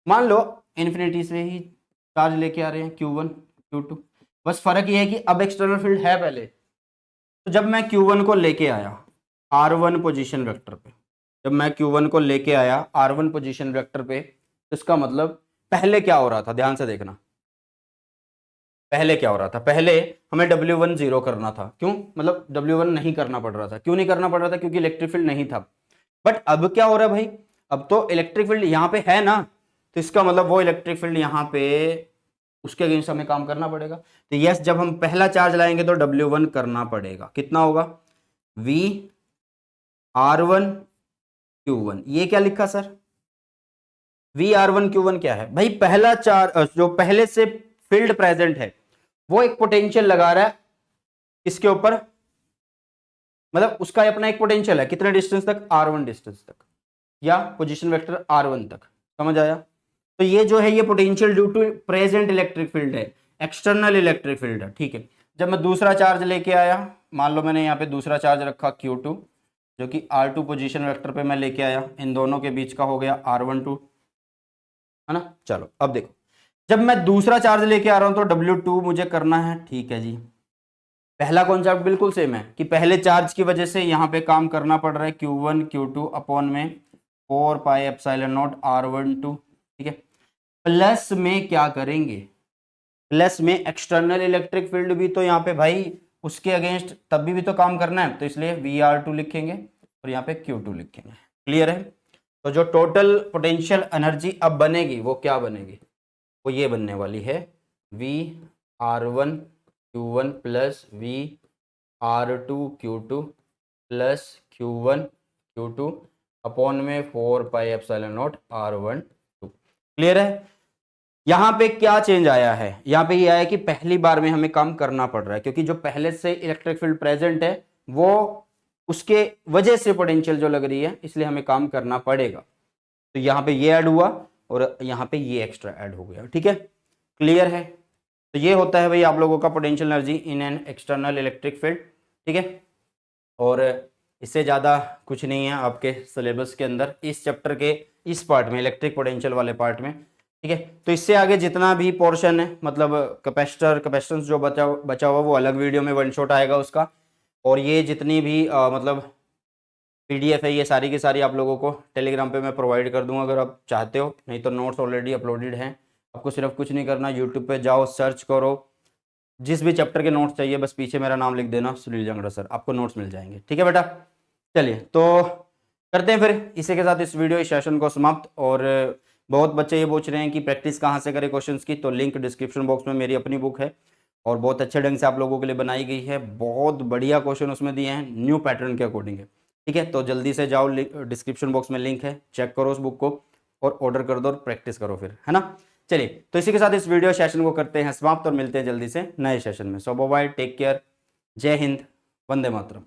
मान लो इन्फिनिटी से ही चार्ज लेके आ रहे हैं Q1 Q2, बस फर्क ये है कि अब एक्सटर्नल फील्ड है पहले। तो जब मैं Q1 को लेके आया R1 पोजीशन वेक्टर पे, जब मैं Q1 को लेके आया R1 पोजीशन वेक्टर पे, तो इसका मतलब पहले क्या हो रहा था, ध्यान से देखना, पहले क्या हो रहा था, पहले हमें W1 0 करना था। क्यों, मतलब W1 नहीं करना पड़ रहा था, क्यों नहीं करना पड़ रहा था, क्योंकि इलेक्ट्रिक फील्ड नहीं था। बट अब क्या हो रहा है भाई, अब तो इलेक्ट्रिक फील्ड यहाँ पे है ना, तो इसका मतलब वो इलेक्ट्रिक फील्ड यहाँ पे, उसके अगेंस्ट हमें काम करना पड़ेगा। तो यस, जब हम पहला चार्ज लाएंगे तो W1 करना पड़ेगा, कितना होगा, V R1 Q1। ये क्या लिखा सर, V R1 Q1 क्या है भाई, पहला चार्ज जो पहले से फील्ड प्रेजेंट है वो एक पोटेंशियल लगा रहा है इसके ऊपर, मतलब उसका अपना एक पोटेंशियल है, कितने डिस्टेंस तक, r1 डिस्टेंस तक, या पोजीशन वेक्टर r1 तक। समझ आया? तो ये जो है ये potential due to present electric field है, एक्सटर्नल इलेक्ट्रिक फील्ड है, ठीक है। जब मैं दूसरा चार्ज लेके आया, मान लो मैंने यहाँ पे दूसरा चार्ज रखा Q2, जो कि R2 पोजीशन वेक्टर पे मैं लेके आया, इन दोनों के बीच का हो गया R12, है ना। चलो अब देखो, जब मैं दूसरा चार्ज लेके आ रहा हूं तो W2 मुझे करना है, ठीक है जी। पहला कॉन्सेप्ट बिल्कुल सेम है कि पहले चार्ज की वजह से यहाँ पे काम करना पड़ रहा है, Q1 Q2 अपॉन में 4 पाई एप्सिलॉन नॉट R12, ठीक है। प्लस में क्या करेंगे, प्लस में एक्सटर्नल इलेक्ट्रिक फील्ड भी तो यहाँ पे भाई उसके अगेंस्ट तब भी तो काम करना है, तो इसलिए VR2 लिखेंगे और यहाँ पे Q2 लिखेंगे। क्लियर है? तो जो टोटल पोटेंशियल एनर्जी अब बनेगी वो क्या बनेगी, वो ये बनने वाली है VR1Q1 plus VR2Q2 plus Q1Q2 upon में 4 pi epsilon not R12। Clear है? यहां पे क्या चेंज आया है, यहां पे ये आया कि पहली बार में हमें काम करना पड़ रहा है, क्योंकि जो पहले से इलेक्ट्रिक फील्ड प्रेजेंट है वो उसके वजह से पोटेंशियल जो लग रही है, इसलिए हमें काम करना पड़ेगा। तो यहाँ पे ये ऐड हुआ और यहाँ पे ये एक्स्ट्रा ऐड हो गया, ठीक है। क्लियर है? तो ये होता है भाई आप लोगों का potential energy in an external electric field, ठीक है। और इससे ज़्यादा कुछ नहीं है आपके सिलेबस के अंदर इस चैप्टर के इस पार्ट में, इलेक्ट्रिक पोटेंशियल वाले पार्ट में, ठीक है। तो इससे आगे जितना भी पोर्शन है, मतलब कैपेसिटेंस जो बचा हुआ वो अलग वीडियो में वन शॉट आएगा उसका। और ये जितनी भी मतलब PDF है, ये सारी की सारी आप लोगों को टेलीग्राम पे मैं प्रोवाइड कर दूंगा अगर आप चाहते हो, नहीं तो नोट्स ऑलरेडी अपलोडेड हैं। आपको सिर्फ कुछ नहीं करना, यूट्यूब पे जाओ, सर्च करो, जिस भी चैप्टर के नोट्स चाहिए बस पीछे मेरा नाम लिख देना, सुनील जंगड़ा सर, आपको नोट्स मिल जाएंगे, ठीक है बेटा। चलिए तो करते हैं फिर इसी के साथ इस वीडियो इस सेशन को समाप्त। और बहुत बच्चे ये पूछ रहे हैं कि प्रैक्टिस कहाँ से करें क्वेश्चंस की, तो लिंक डिस्क्रिप्शन बॉक्स में मेरी अपनी बुक है और बहुत अच्छे ढंग से आप लोगों के लिए बनाई गई है, बहुत बढ़िया क्वेश्चन उसमें दिए हैं, न्यू पैटर्न के अकॉर्डिंग है, ठीक है। तो जल्दी से जाओ, डिस्क्रिप्शन बॉक्स में लिंक है, चेक करो उस बुक को और ऑर्डर कर दो और प्रैक्टिस करो फिर, है ना। चलिए तो इसी के साथ इस वीडियो सेशन को करते हैं समाप्त और मिलते हैं जल्दी से नए सेशन में। सो बाय, टेक केयर, जय हिंद, वंदे मातरम।